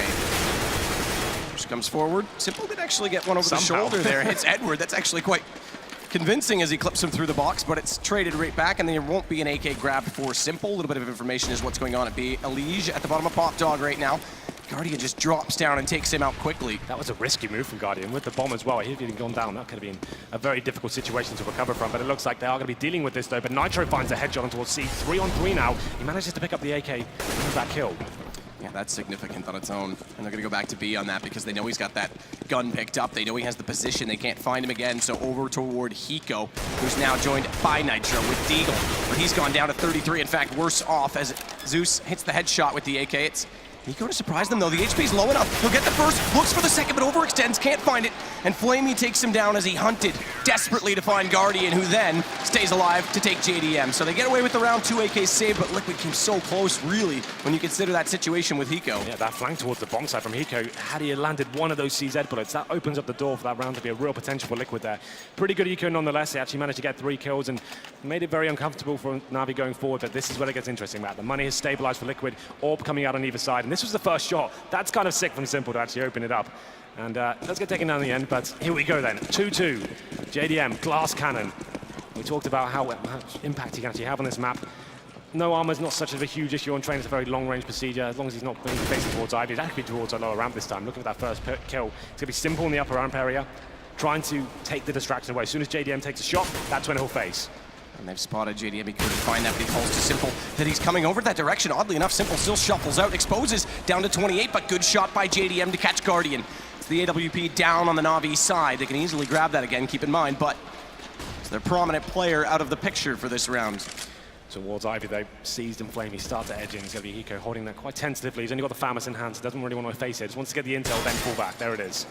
Just comes forward. Simple did actually get one over the shoulder there. Hits Edward. That's actually quite convincing as he clips him through the box, but it's traded right back, and there won't be an AK grab for Simple. A little bit of information is what's going on at B. Elige at the bottom of Pop Dog right now. Guardian just drops down and takes him out quickly. That was a risky move from Guardian with the bomb as well. If he'd gone down, that could have been a very difficult situation to recover from, but it looks like they are going to be dealing with this though. But Nitro finds a headshot towards C. 3-on-3 now. He manages to pick up the AK and have that kill. Yeah, that's significant on its own. And they're going to go back to B on that because they know he's got that gun picked up. They know he has the position. They can't find him again. So over toward Hiko, who's now joined by Nitro with Deagle. But he's gone down to 33. In fact, worse off as Zeus hits the headshot with the AK. It's Hiko to surprise them, though. The HP's low enough. He'll get the first, looks for the second, but overextends, can't find it. And Flamey takes him down as he hunted desperately to find Guardian, who then stays alive to take JDM. So they get away with the round 2 AK save, but Liquid came so close, really, when you consider that situation with Hiko. Yeah, that flank towards the bomb side from Hiko, had he landed one of those CZ bullets, that opens up the door for that round to be a real potential for Liquid there. Pretty good Hiko nonetheless. He actually managed to get 3 kills and made it very uncomfortable for Na'Vi going forward, but this is where it gets interesting, Matt. The money has stabilized for Liquid, Orb coming out on either side, and this was the first shot. That's kind of sick from Simple to actually open it up. And let's get taken down in the end, but here we go then. 2-2, JDM, Glass Cannon. We talked about how much impact he can actually have on this map. No armor's not such of a huge issue on train. It's a very long-range procedure, as long as he's not being facing towards Ivy. He's actually towards a lower ramp this time. Looking at that first kill, it's going to be Simple in the upper ramp area, trying to take the distraction away. As soon as JDM takes a shot, that's when he'll face. And they've spotted JDM. He couldn't find that, but he calls to Simple that he's coming over that direction. Oddly enough, Simple still shuffles out, exposes down to 28, but good shot by JDM to catch Guardian. It's the AWP down on the Na'Vi side. They can easily grab that again, keep in mind, but it's their prominent player out of the picture for this round. Towards Ivy, they seized and Flame. He starts to edge in. It's going to be Hiko holding that quite tentatively. He's only got the Famas in hand, so doesn't really want to face it. Just wants to get the intel, then pull back. There it is.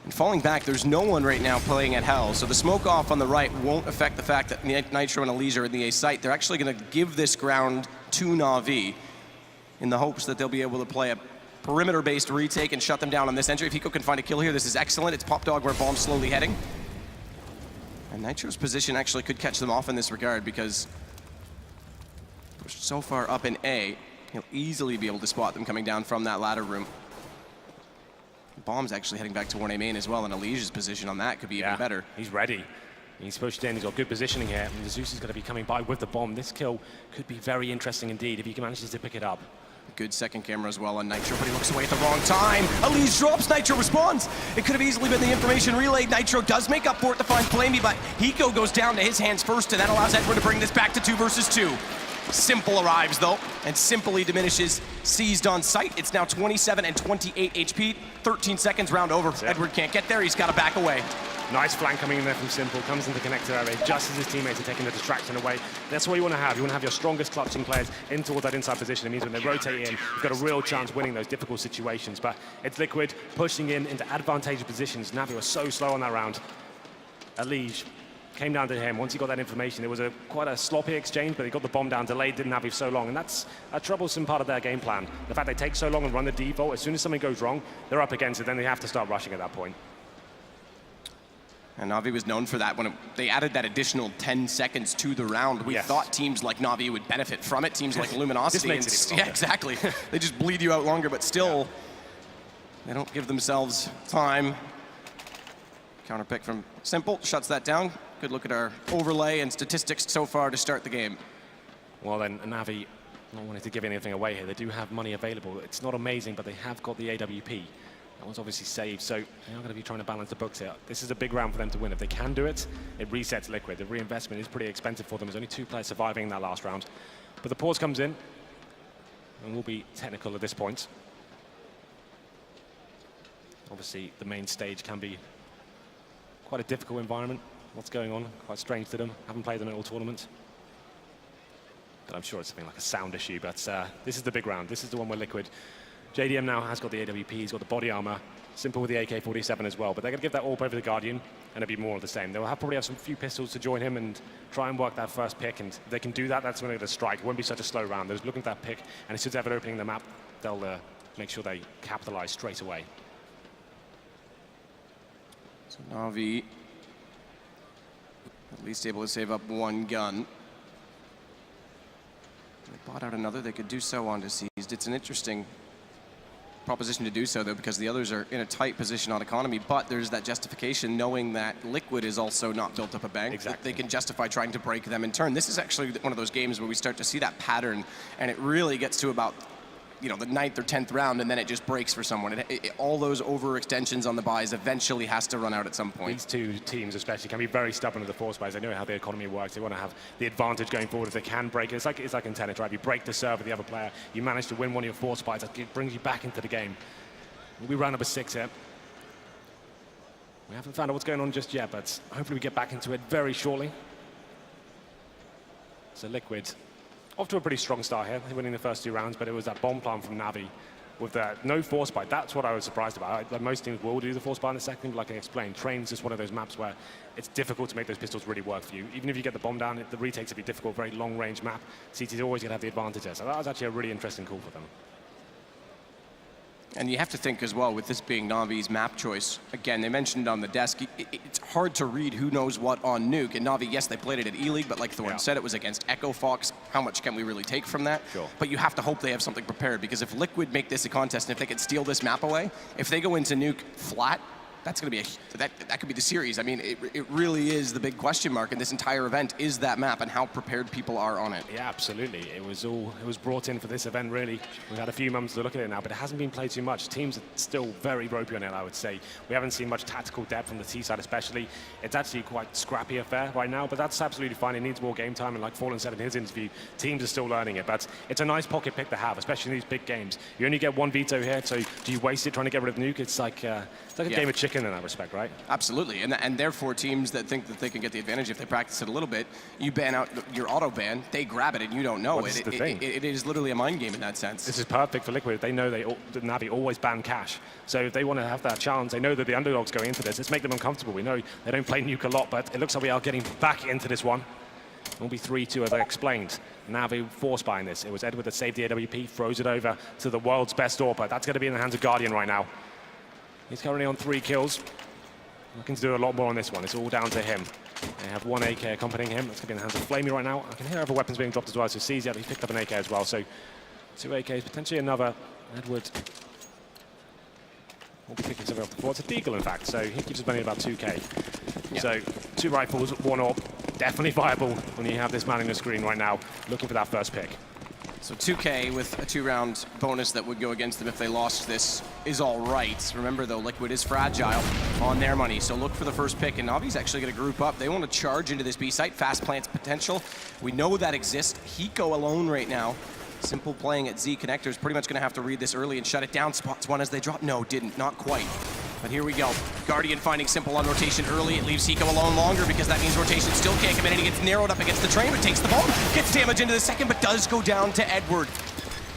And falling back, there's no one right now playing at Hell, so the smoke off on the right won't affect the fact that Nitro and Elise are in the A site. They're actually going to give this ground to Na'Vi in the hopes that they'll be able to play a perimeter-based retake and shut them down on this entry. If Hiko can find a kill here, this is excellent. It's Pop Dog where Bomb's slowly heading. And Nitro's position actually could catch them off in this regard because pushed so far up in A, he'll easily be able to spot them coming down from that ladder room. Bomb's actually heading back to 1A main as well, and Alicia's position on that could be even better. He's ready. He's pushed in, he's got good positioning here, and Zeus is going to be coming by with the bomb. This kill could be very interesting indeed if he manages to pick it up. Good second camera as well on Nitro, but he looks away at the wrong time. Elise drops, Nitro responds. It could have easily been the information relayed. Nitro does make up for it to find Flamey, but Hiko goes down to his hands first, and that allows Edward to bring this back to 2 versus 2. Simple arrives though, and simply diminishes seized on sight. It's now 27 and 28 HP, 13 seconds, round over. Edward can't get there, he's got to back away. Nice flank coming in there from Simple, comes into connector area just as his teammates are taking the distraction away. That's what you want to have. You want to have your strongest clutching players in towards that inside position. It means when they rotate in, you've got a real chance winning those difficult situations. But it's Liquid pushing in into advantageous positions. NaVi was so slow on that round. Elige came down to him. Once he got that information, it was quite a sloppy exchange, but he got the bomb down, delayed, didn't have it so long, and that's a troublesome part of their game plan. The fact they take so long and run the default, as soon as something goes wrong, they're up against it, then they have to start rushing at that point. And Na'Vi was known for that when they added that additional 10 seconds to the round. We thought teams like Na'Vi would benefit from it, teams like Luminosity. Yeah, exactly. They just bleed you out longer, but still, they don't give themselves time. Counter pick from Simple, shuts that down. Good look at our overlay and statistics so far to start the game. Well then, NaVi, not wanting to give anything away here, they do have money available. It's not amazing, but they have got the AWP. That one's obviously saved, so they are going to be trying to balance the books here. This is a big round for them to win. If they can do it, it resets Liquid. The reinvestment is pretty expensive for them. There's only 2 players surviving in that last round. But the pause comes in, and we'll be technical at this point. Obviously, the main stage can be quite a difficult environment. What's going on? Quite strange to them. Haven't played in an all tournament. But I'm sure it's something like a sound issue. But this is the big round. This is the one where Liquid. JDM now has got the AWP, he's got the body armor. Simple with the AK-47 as well. But they're going to give that AWP over the Guardian, and it'll be more of the same. They'll probably have some few pistols to join him and try and work that first pick. And if they can do that, that's when they're going to strike. It won't be such a slow round. They're looking at that pick, and as soon as they have an opening in the map, they'll make sure they capitalize straight away. So Na'Vi at least able to save up 1 gun. They bought out another, they could do so onto seized. It's an interesting proposition to do so though, because the others are in a tight position on economy, but there's that justification knowing that Liquid is also not built up a bank. Exactly. They can justify trying to break them in turn. This is actually one of those games where we start to see that pattern, and it really gets to about the 9th or 10th round, and then it just breaks for someone. All those overextensions on the buys eventually has to run out at some point. These two teams especially can be very stubborn with the force buys. They know how the economy works. They want to have the advantage going forward if they can break it. It's like in tennis, right? You break the serve of the other player, you manage to win one of your force buys, that brings you back into the game. We round number 6 here. We haven't found out what's going on just yet, but hopefully we get back into it very shortly. So Liquid, off to a pretty strong start here, winning the first 2 rounds, but it was that bomb plan from NaVi with no force buy. That's what I was surprised about. Most teams will do the force buy in the second, but like I explained, Train's just one of those maps where it's difficult to make those pistols really work for you. Even if you get the bomb down, the retakes will be difficult, very long-range map. CT's always going to have the advantage there, so that was actually a really interesting call for them. And you have to think as well, with this being NaVi's map choice, again, they mentioned on the desk, it's hard to read who knows what on Nuke. And NaVi, yes, they played it at E-League, but like Thorne said, it was against Echo Fox. How much can we really take from that? Sure. But you have to hope they have something prepared, because if Liquid make this a contest, and if they can steal this map away, if they go into Nuke flat, that's going to be that could be the series. I mean, it really is the big question mark in this entire event, is that map and how prepared people are on it. Yeah, absolutely. It was brought in for this event, really. We've had a few months to look at it now, but it hasn't been played too much. Teams are still very ropey on it, I would say. We haven't seen much tactical depth from the T side especially. It's actually quite scrappy affair right now, but that's absolutely fine. It needs more game time, and like Fallen said in his interview, teams are still learning it, but it's a nice pocket pick to have, especially in these big games. You only get 1 veto here, so do you waste it trying to get rid of Nuke? It's like a game of chicken in that respect, right? Absolutely, and therefore teams that think that they can get the advantage if they practice it a little bit, you ban out your auto ban, they grab it and you don't know it. It is literally a mind game in that sense. This is perfect for Liquid. They know that NaVi always ban cash, so if they want to have that challenge, they know that the underdog's going into this. Let's make them uncomfortable. We know they don't play Nuke a lot, but it looks like we are getting back into this one. It'll be 3-2 as I explained. NaVi force buying this. It was Edward that saved the AWP, throws it over to the world's best AWP. That's going to be in the hands of Guardian right now. He's currently on 3 kills. Looking to do a lot more on this one. It's all down to him. They have 1 AK accompanying him. That's going to be in the hands of Flamey right now. I can hear other weapons being dropped as well. So CZ, he picked up an AK as well. So 2 AKs, potentially another. Edward will be picking something off the floor. It's a Deagle, in fact. So he keeps his money at about 2K. Yeah. So 2 rifles, 1 AWP. Definitely viable when you have this man on the screen right now, looking for that first pick. So 2K with a 2-round bonus that would go against them if they lost this is all right. Remember, though, Liquid is fragile on their money, so look for the first pick. And NaVi's actually going to group up. They want to charge into this B site. Fast plants potential. We know that exists. Hiko alone right now. Simple playing at Z Connector is pretty much going to have to read this early and shut it down. Spots one as they drop. No, didn't. Not quite. But here we go. Guardian finding Simple on rotation early. It leaves Hiko alone longer because that means rotation still can't come in, and he gets narrowed up against the train, but takes the bomb. Gets damage into the second, but does go down to Edward.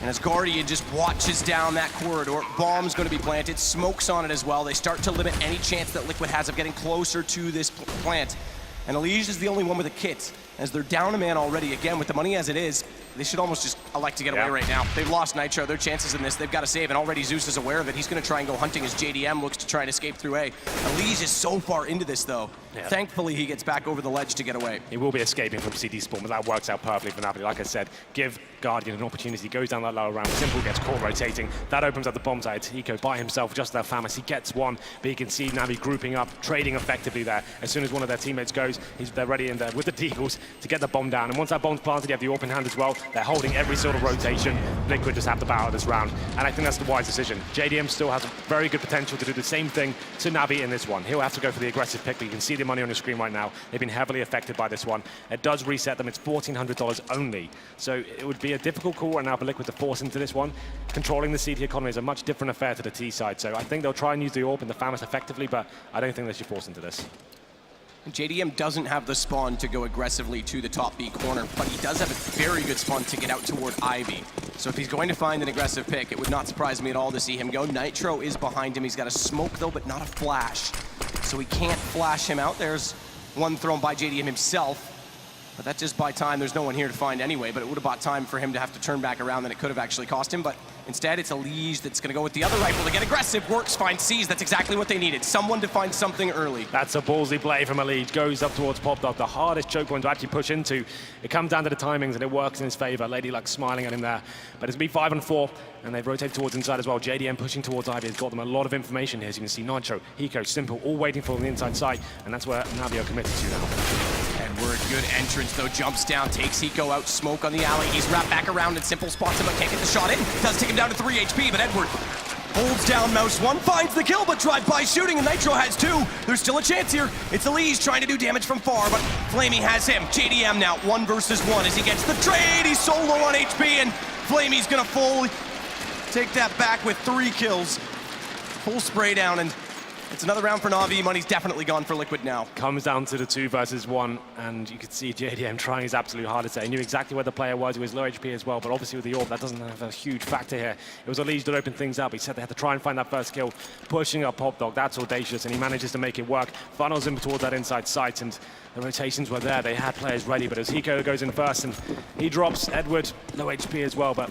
And as Guardian just watches down that corridor, bomb's going to be planted, smokes on it as well. They start to limit any chance that Liquid has of getting closer to this plant. And Elige is the only one with a kit. As they're down a man already, again, with the money as it is, they should almost just elect to get away right now. They've lost Nitro, their chances in this, they've got to save, and already Zeus is aware of it. He's going to try and go hunting as JDM looks to try and escape through A. Elige is so far into this, though. Yeah. Thankfully, he gets back over the ledge to get away. He will be escaping from CD Spawn, but that works out perfectly for NaVi. Like I said, give Guardian an opportunity. He goes down that lower round. Simple gets caught rotating. That opens up the bomb side. Hiko by himself, just that Famas. He gets one, but you can see NaVi grouping up, trading effectively there. As soon as one of their teammates goes, they're ready in there with the Deagles to get the bomb down. And once that bomb's planted, you have the open hand as well. They're holding every sort of rotation. Liquid just have to battle this round. And I think that's the wise decision. JDM still has a very good potential to do the same thing to NaVi in this one. He'll have to go for the aggressive pick, but you can see the money on the screen right now. They've been heavily affected by this one. It does reset them. It's $1,400 only. So it would be a difficult call right now for Liquid to force into this one. Controlling the CT economy is a much different affair to the T side. So I think they'll try and use the AWP and the Famas effectively, but I don't think they should force into this. JDM doesn't have the spawn to go aggressively to the top B corner, but he does have a very good spawn to get out toward Ivy. So if he's going to find an aggressive pick, it would not surprise me at all to see him go. Nitro is behind him. He's got a smoke, though, but not a flash. So he can't flash him out. There's one thrown by JDM himself. But that just by time. There's no one here to find anyway, but it would have bought time for him to have to turn back around, then it could have actually cost him. But instead, it's Elige that's going to go with the other rifle to get aggressive. Works, finds C's. That's exactly what they needed. Someone to find something early. That's a ballsy play from Elige. Goes up towards Pop Dog, the hardest choke point to actually push into. It comes down to the timings, and it works in his favor. Lady Luck smiling at him there. But it's B5 and 4, and they've rotated towards inside as well. JDM pushing towards Ivy has got them a lot of information here. As you can see, Nitro, Hiko, Simple, all waiting for on the inside side, and that's where NaVi are committed to now. Edward, good entrance though, jumps down, takes Hiko out, smoke on the alley. He's wrapped back around and Simple spots him, but can't get the shot in. Does take him down to 3 HP, but Edward holds down Mouse 1, finds the kill, but drive-by shooting, and Nitro has 2. There's still a chance here. It's Elise trying to do damage from far, but Flamey has him. JDM now 1 versus 1 as he gets the trade. He's so low on HP, and Flamey's gonna fully take that back with 3 kills. Full spray down, and it's another round for NaVi. Money's definitely gone for Liquid now. Comes down to the 2 versus 1, and you could see JDM trying his absolute hardest there. He knew exactly where the player was. He was low HP as well, but obviously with the AWP, that doesn't have a huge factor here. It was Elise that opened things up. He said they had to try and find that first kill, pushing up Pop Dog. That's audacious, and he manages to make it work. Funnels him towards that inside sight, and the rotations were there. They had players ready, but as Hiko goes in first, and he drops Edward, low HP as well, but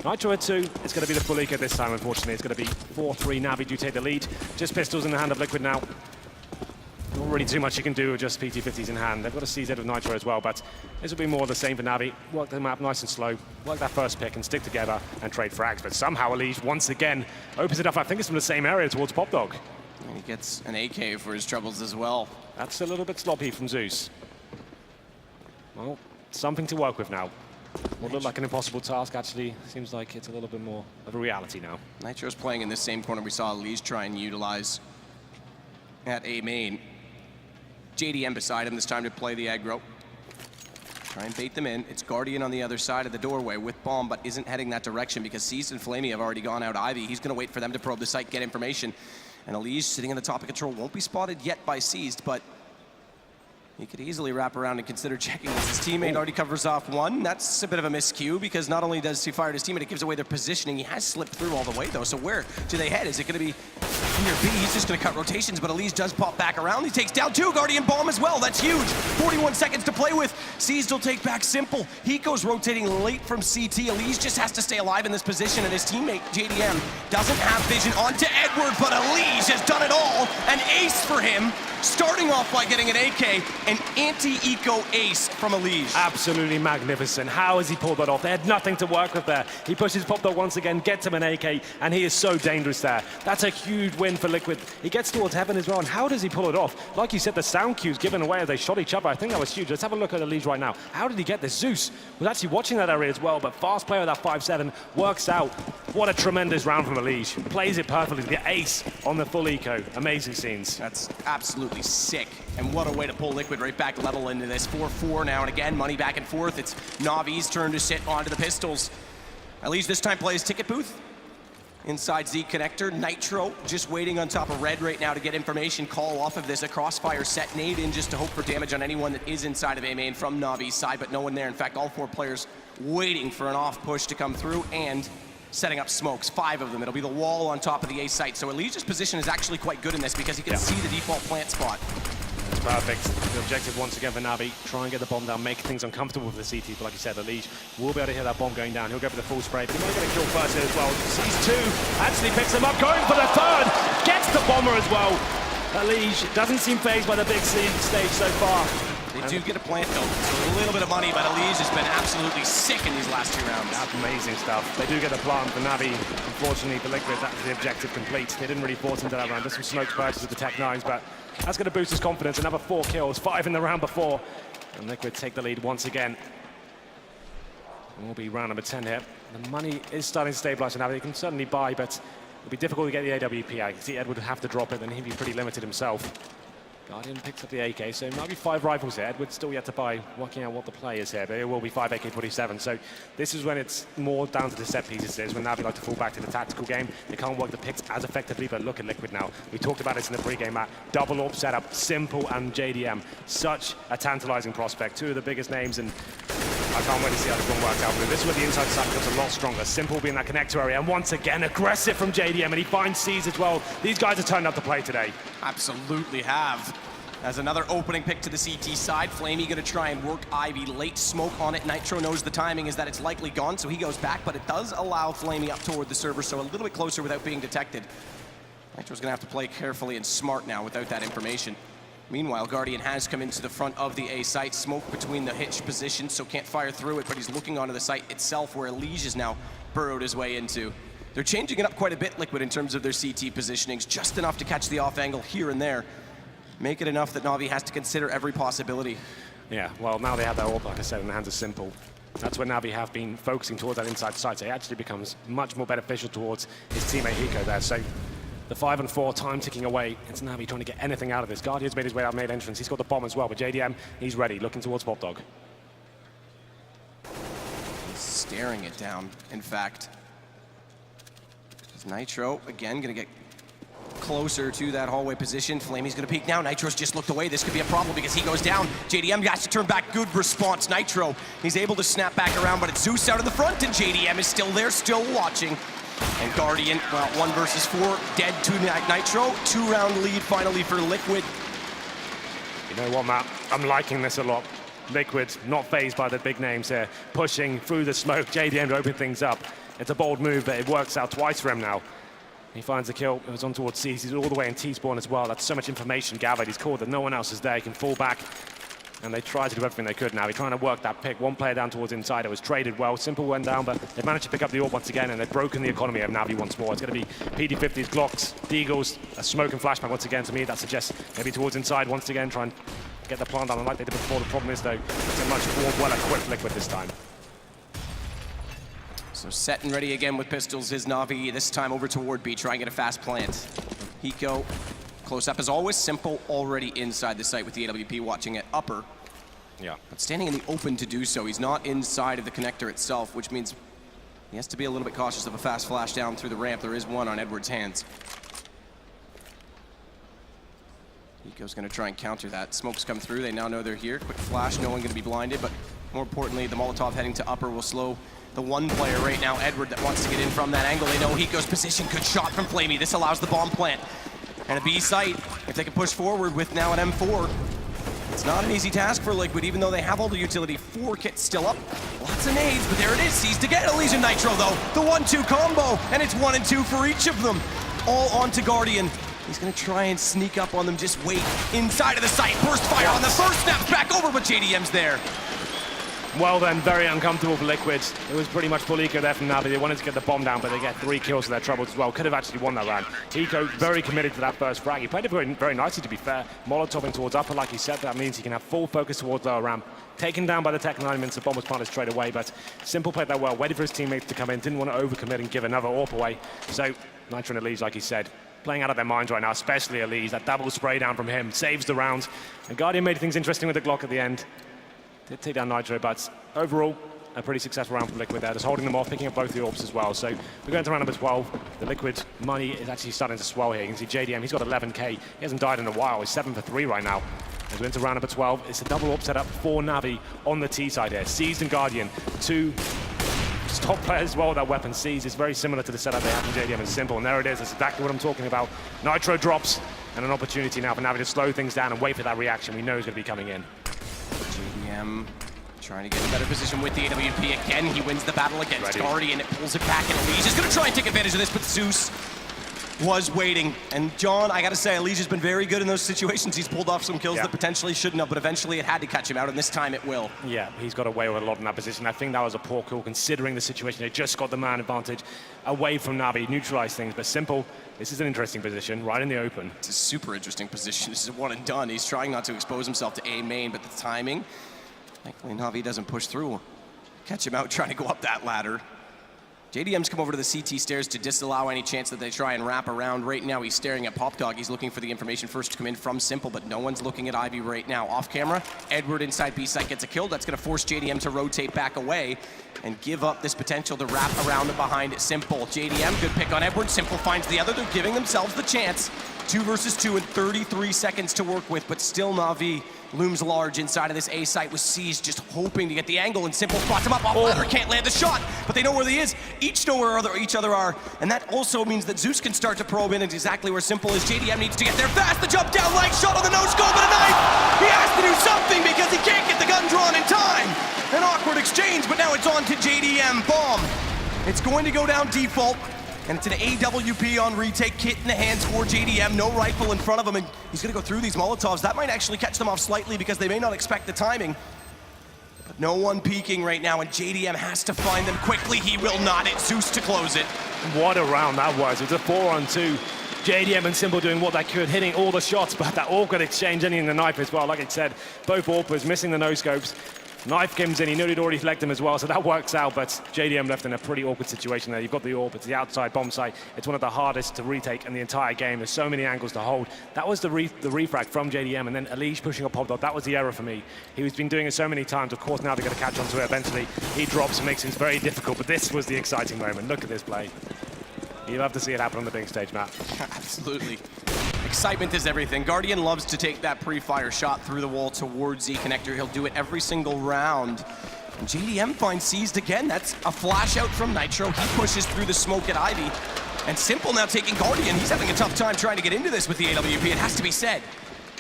Nitro at 2, it's going to be the full eco this time, unfortunately. It's going to be 4-3, NaVi do take the lead. Just pistols in the hand of Liquid now. Not really too much you can do with just PT-50s in hand. They've got a CZ with Nitro as well, but this will be more of the same for NaVi. Work the map nice and slow, work that first pick and stick together and trade frags. But somehow Elise, once again, opens it up. I think it's from the same area towards Pop Dog. And he gets an AK for his troubles as well. That's a little bit sloppy from Zeus. Well, something to work with now. What looked like an impossible task actually seems like it's a little bit more of a reality now. Nitro's playing in this same corner we saw Elise try and utilize at A main. JDM beside him this time to play the aggro. Try and bait them in. It's Guardian on the other side of the doorway with bomb, but isn't heading that direction because Seized and Flamey have already gone out Ivy. He's going to wait for them to probe the site, get information. And Elise sitting in the top of control won't be spotted yet by Seized, but he could easily wrap around and consider checking this. His teammate already covers off 1. That's a bit of a miscue because not only does he fire his teammate, it gives away their positioning. He has slipped through all the way though, so where do they head? Is it going to be near B? He's just going to cut rotations, but Elise does pop back around. He takes down 2, Guardian bomb as well. That's huge. 41 seconds to play with. Seized will take back Simple. Hiko's rotating late from CT. Elise just has to stay alive in this position, and his teammate, JDM, doesn't have vision onto Edward, but Elise has done it all. An ace for him, starting off by getting an AK, an anti-eco ace from Elise. Absolutely magnificent. How has he pulled that off? They had nothing to work with there. He pushes Pop Dog once again, gets him an AK, and he is so dangerous there. That's a huge win for Liquid. He gets towards heaven as well, and how does he pull it off? Like you said, the sound cues given away as they shot each other. I think that was huge. Let's have a look at Elise right now. How did he get this? Zeus was actually watching that area as well, but fast player with that 5-7 works out. What a tremendous round from Elise. Plays it perfectly. The ace on the full eco. Amazing scenes. That's absolutely sick. And what a way to pull Liquid right back level into this. 4-4 now, and again, money back and forth. It's NaVi's turn to sit onto the pistols. Elise this time plays ticket booth. Inside Z connector, Nitro just waiting on top of Red right now to get information, call off of this. A crossfire set, nade in just to hope for damage on anyone that is inside of A main from NaVi's side, but no one there. In fact, all 4 players waiting for an off push to come through and setting up smokes, 5 of them. It'll be the wall on top of the A site. So Elise's position is actually quite good in this because he can see the default plant spot. It's perfect. The objective once again for NaVi, try and get the bomb down, make things uncomfortable for the CT, but like you said, Elise will be able to hear that bomb going down. He'll go for the full spray, but he might get a kill first here as well. Sees 2, actually picks him up, going for the 3rd, gets the bomber as well. Elise doesn't seem fazed by the big stage so far. They do get a plant though, so a little bit of money, but Elise has been absolutely sick in these last 2 rounds. That's amazing stuff. They do get the plant for NaVi. Unfortunately for Liquid, that's the objective complete. They didn't really force into that round. There's some smokes purchased with the Tech 9s, but that's going to boost his confidence. Another 4 kills, 5 in the round before. And Liquid take the lead once again. And we'll be round number 10 here. The money is starting to stabilize for NaVi. They can certainly buy, but it'll be difficult to get the AWP. I can see Edward would have to drop it, then he'd be pretty limited himself. Guardian picks up the AK, so maybe 5 rifles here. Edward's still yet to buy, working out what the play is here, but it will be 5 AK-47. So this is when it's more down to the set pieces. It is when NaVi like to fall back to the tactical game. They can't work the picks as effectively, but look at Liquid now. We talked about this in the pre-game map. Double AWP setup, Simple and JDM. Such a tantalizing prospect. 2 of the biggest names, and I can't wait to see how this one works out. But this is where the inside side becomes a lot stronger. Simple will be in that connector area, and once again, aggressive from JDM, and he finds C's as well. These guys are turned up to play today. Absolutely have. As another opening pick to the CT side, Flamey gonna try and work Ivy. Late smoke on it. Nitro knows the timing is that it's likely gone, so he goes back, but it does allow Flamey up toward the server, so a little bit closer without being detected. Nitro's gonna have to play carefully and smart now without that information. Meanwhile, Guardian has come into the front of the A site, smoke between the hitch positions, so can't fire through it, but he's looking onto the site itself where Elise is now burrowed his way into. They're changing it up quite a bit, Liquid, in terms of their CT positionings, just enough to catch the off angle here and there. Make it enough that NaVi has to consider every possibility. Yeah, well, now they have that AWP, like I said, in the hands of Simple. That's where NaVi have been focusing towards that inside side, so it actually becomes much more beneficial towards his teammate Hiko there. So the 5 and 4, time ticking away. It's NaVi trying to get anything out of this. Guardian's made his way out mid entrance. He's got the bomb as well, but JDM, he's ready, looking towards Pop Dog. He's staring it down, in fact. Nitro, again, gonna get closer to that hallway position. Flamey's gonna peek now. Nitro's just looked away. This could be a problem because he goes down. JDM has to turn back. Good response. Nitro, he's able to snap back around, but it's Zeus out in the front, and JDM is still there, still watching. And Guardian, well, 1 versus 4, dead to Nitro. 2-round lead finally for Liquid. You know what, Matt? I'm liking this a lot. Liquid, not fazed by the big names here, pushing through the smoke. JDM to open things up. It's a bold move, but it works out twice for him now. He finds the kill. It was on towards C. He's all the way in T-spawn as well. That's so much information gathered. He's called that no one else is there. He can fall back. And they tried to do everything they could now. He's trying to work that pick. One player down towards inside. It was traded well. Simple went down, but they've managed to pick up the AWP once again, and they've broken the economy of NaVi once more. It's going to be PD50s, Glocks, Deagles, a smoke and flashback once again. To me, that suggests maybe towards inside once again, try and get the plant down like they did before. The problem is, though, it's a much more well-equipped Liquid this time. So set and ready again with pistols is NaVi, this time over toward B, trying to get a fast plant. Hiko, close up as always. Simple already inside the site with the AWP watching it upper. Yeah. But standing in the open to do so. He's not inside of the connector itself, which means he has to be a little bit cautious of a fast flash down through the ramp. There is one on Edward's hands. Hiko's gonna try and counter that. Smokes come through, they now know they're here. Quick flash, no one gonna be blinded, but more importantly, the Molotov heading to upper will slow the one player right now, Edward, that wants to get in from that angle. They know Hiko's position. Good shot from Flamey. This allows the bomb plant. And a B site, if they can push forward with now an M4, it's not an easy task for Liquid, even though they have all the utility. 4 kits still up. Lots of nades, but there it is. Sees to get Elysian Nitro, though. The 1-2 combo, and it's 1 and 2 for each of them. All onto Guardian. He's gonna try and sneak up on them. Just wait inside of the site. Burst fire on the first, snaps back over, but JDM's there. Well then, very uncomfortable for Liquid. It was pretty much full eco there from NaVi. They wanted to get the bomb down, but they get 3 kills for their troubles as well. Could have actually won that round. Hiko very committed to that first frag. He played it very, very nicely, to be fair. Molotoving towards upper, like he said. That means he can have full focus towards lower ramp. Taken down by the tech 9 minutes, the bomb was planted straight away, but Simple played that well. Waited for his teammates to come in. Didn't want to overcommit and give another AWP away. So, Nitro and Elise, like he said, playing out of their minds right now, especially Elise. That double spray down from him saves the round. And Guardian made things interesting with the Glock at the end. Did take down Nitro, but overall, a pretty successful round for Liquid there, just holding them off, picking up both the AWPs as well. So we're going to round number 12. The Liquid money is actually starting to swell here. You can see JDM, he's got 11K. He hasn't died in a while. He's 7 for 3 right now. As we're into round number 12, it's a double AWP setup for NaVi on the T side here. Seized and Guardian, 2 top players as well with that weapon. Seized is very similar to the setup they have in JDM and Simple, and there it is. That's exactly what I'm talking about. Nitro drops, and an opportunity now for NaVi to slow things down and wait for that reaction we know is going to be coming in. JDM trying to get a better position with the AWP again. He wins the battle against Guardian. It pulls it back, and Elise is going to try and take advantage of this, but Zeus was waiting. And John, I got to say, Elise has been very good in those situations. He's pulled off some kills that potentially shouldn't have, but eventually it had to catch him out, and this time it will. Yeah, he's got away with a lot in that position. I think that was a poor call considering the situation. They just got the man advantage away from NaVi, neutralized things, but Simple, this is an interesting position, right in the open. It's a super interesting position. This is a one and done. He's trying not to expose himself to A main, but the timing, thankfully NaVi doesn't push through. Catch him out trying to go up that ladder. JDM's come over to the CT stairs to disallow any chance that they try and wrap around. Right now he's staring at Pop Dog. He's looking for the information first to come in from Simple, but no one's looking at Ivy right now. Off camera, Edward inside B site gets a kill. That's going to force JDM to rotate back away and give up this potential to wrap around and behind Simple. JDM, good pick on Edward. Simple finds the other. They're giving themselves the chance. 2 versus 2 and 33 seconds to work with, but still NaVi looms large inside of this A site with C's just hoping to get the angle, and Simple spots him up off ladder, can't land the shot, but they know where he is. Each know where each other are, and that also means that Zeus can start to probe in exactly where Simple is. JDM needs to get there fast. The jump down leg shot on the no-scope and a knife. He has to do something because he can't get the gun drawn in time. An awkward exchange, but now it's on to JDM. Bomb. It's going to go down default. And it's an AWP on retake, kit in the hands for JDM, no rifle in front of him, and he's gonna go through these Molotovs. That might actually catch them off slightly because they may not expect the timing. But no one peeking right now, and JDM has to find them quickly. He will not. It's Zeus to close it. What a round that was. It's a 4-on-2. JDM and Simple doing what they could, hitting all the shots, but that awkward exchange ending in the knife as well. Like I said, both AWPers missing the no-scopes. Knife comes in, he knew he'd already selected him as well, so that works out, but JDM left in a pretty awkward situation there. You've got the AWP, it's the outside bomb site. It's one of the hardest to retake in the entire game. There's so many angles to hold. That was the refrag from JDM, and then Elige pushing up Pop Dot. That was the error for me. He's been doing it so many times. Of course, now they're going to catch on to it eventually. He drops and makes things very difficult, but this was the exciting moment. Look at this play. You love to see it happen on the big stage, Matt. Absolutely. Excitement is everything. Guardian loves to take that pre-fire shot through the wall towards Z Connector. He'll do it every single round. And JDM finds seized again. That's a flash out from Nitro. He pushes through the smoke at Ivy. And Simple now taking Guardian. He's having a tough time trying to get into this with the AWP, it has to be said.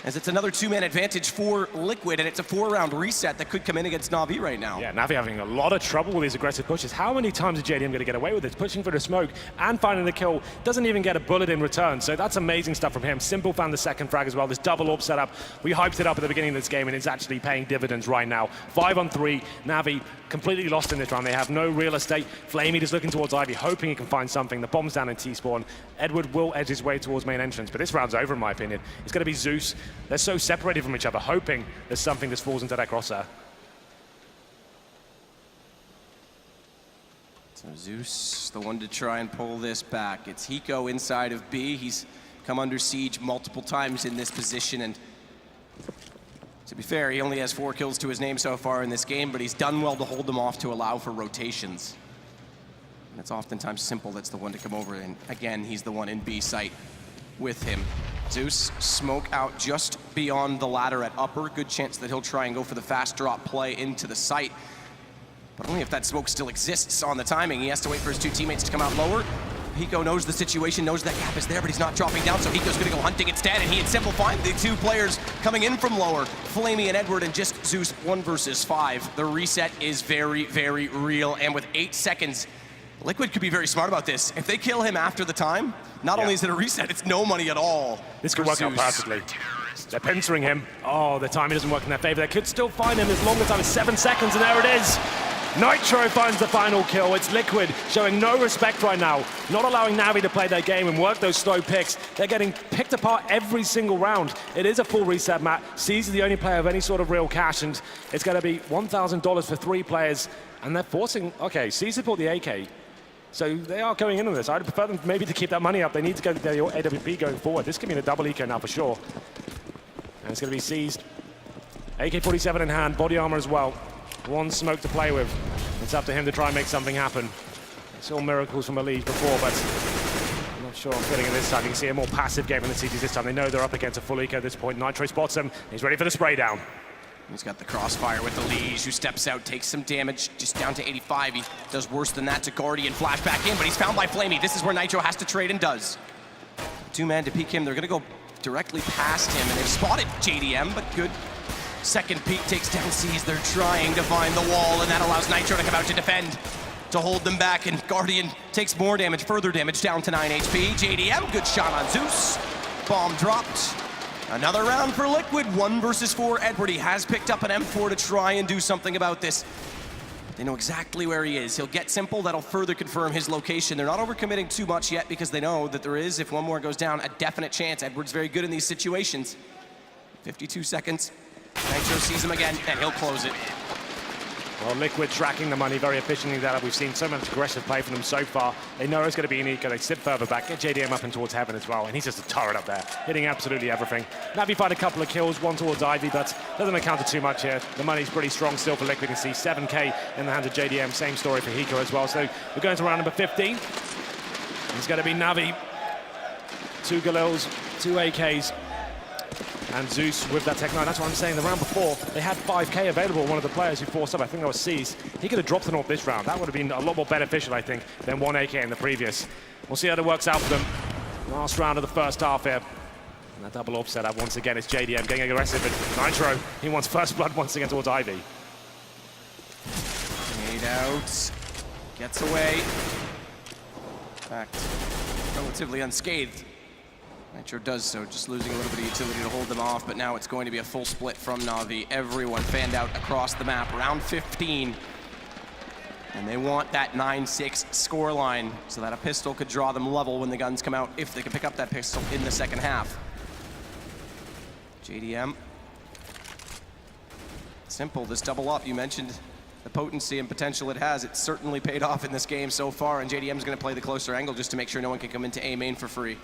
As it's another two-man advantage for Liquid, and it's a 4-round reset that could come in against NaVi right now. Yeah, NaVi having a lot of trouble with these aggressive pushes. How many times is JDM going to get away with this? Pushing for the smoke and finding the kill. Doesn't even get a bullet in return, so that's amazing stuff from him. Simple found the second frag as well. This double AWP setup, we hyped it up at the beginning of this game, and it's actually paying dividends right now. 5-on-3, NaVi completely lost in this round. They have no real estate. Flamey just looking towards Ivy, hoping he can find something. The bomb's down in T-spawn. Edward will edge his way towards main entrance, but this round's over in my opinion. It's going to be Zeus. They're so separated from each other, hoping there's something that falls into that crosshair. So Zeus, the one to try and pull this back. It's Hiko inside of B. He's come under siege multiple times in this position, and to be fair, he only has 4 kills to his name so far in this game, but he's done well to hold them off to allow for rotations. And it's oftentimes Simple that's the one to come over, and again, he's the one in B site with him. Zeus, smoke out just beyond the ladder at upper. Good chance that he'll try and go for the fast drop play into the site. But only if that smoke still exists on the timing. He has to wait for his 2 teammates to come out lower. Hiko knows the situation, knows that gap is there, but he's not dropping down, so Hiko's gonna go hunting instead, and he and Simple find the 2 players coming in from lower. Flamey and Edward, and just Zeus 1 versus 5. The reset is very, very real, and with 8 seconds, Liquid could be very smart about this. If they kill him after the time, not only is it a reset, it's no money at all. This could work out perfectly. They're pincering him. Oh, the timing doesn't work in their favor. They could still find him as long as time as 7 seconds, and there it is. Nitro finds the final kill. It's Liquid showing no respect right now, not allowing NaVi to play their game and work those slow picks. They're getting picked apart every single round. It is a full reset, Matt. C's is the only player of any sort of real cash, and it's going to be $1,000 for 3 players, and they're forcing, okay, C's support the AK. So they are going into this. I'd prefer them maybe to keep that money up. They need to get their AWP going forward. This could be a double eco now for sure. And it's going to be seized. AK-47 in hand, body armor as well. 1 smoke to play with. It's up to him to try and make something happen. I saw miracles from Elige before, but I'm not sure I'm feeling it this time. You can see a more passive game in the CTs this time. They know they're up against a full eco at this point. Nitro spots him. He's ready for the spray down. He's got the crossfire with Elige, who steps out, takes some damage, just down to 85. He does worse than that to Guardian, flash back in, but he's found by Flamey. This is where Nitro has to trade and does. 2-man to peek him. They're gonna go directly past him, and they've spotted JDM, but good. Second peek takes down C's. They're trying to find the wall, and that allows Nitro to come out to defend, to hold them back, and Guardian takes more damage, further damage, down to 9 HP. JDM, good shot on Zeus. Bomb dropped. Another round for Liquid, 1 versus 4. Edward, he has picked up an M4 to try and do something about this. They know exactly where he is. He'll get Simple, that'll further confirm his location. They're not overcommitting too much yet because they know that there is, if one more goes down, a definite chance. Edward's very good in these situations. 52 seconds. Nitro sees him again, and he'll close it. Well, Liquid tracking the money very efficiently there. We've seen so much aggressive play from them so far. They know it's going to be an eco. They sit further back, get JDM up and towards heaven as well, and he's just a turret up there, hitting absolutely everything. NaVi find a couple of kills, 1 towards Ivy, but doesn't account to too much here. The money's pretty strong still for Liquid. You can see 7K in the hands of JDM. Same story for Hiko as well. So we're going to round number 15. It's going to be NaVi, 2 Galils, 2 AKs. And Zeus with that Tech 9. That's what I'm saying. The round before, they had 5K available. One of the players who forced up, I think that was C's. He could have dropped an AWP this round. That would have been a lot more beneficial, I think, than 1 AK in the previous. We'll see how it works out for them. Last round of the first half here. And that double AWP setup once again is JDM getting aggressive. And Nitro, he wants first blood once again towards Ivy. Made out. Gets away. In fact, relatively unscathed. Nitro does so, just losing a little bit of utility to hold them off, but now it's going to be a full split from NaVi. Everyone fanned out across the map. Round 15. And they want that 9-6 scoreline so that a pistol could draw them level when the guns come out, if they can pick up that pistol in the second half. JDM. Simple, this double up, you mentioned the potency and potential it has. It's certainly paid off in this game so far, and JDM's gonna play the closer angle just to make sure no one can come into A main for free.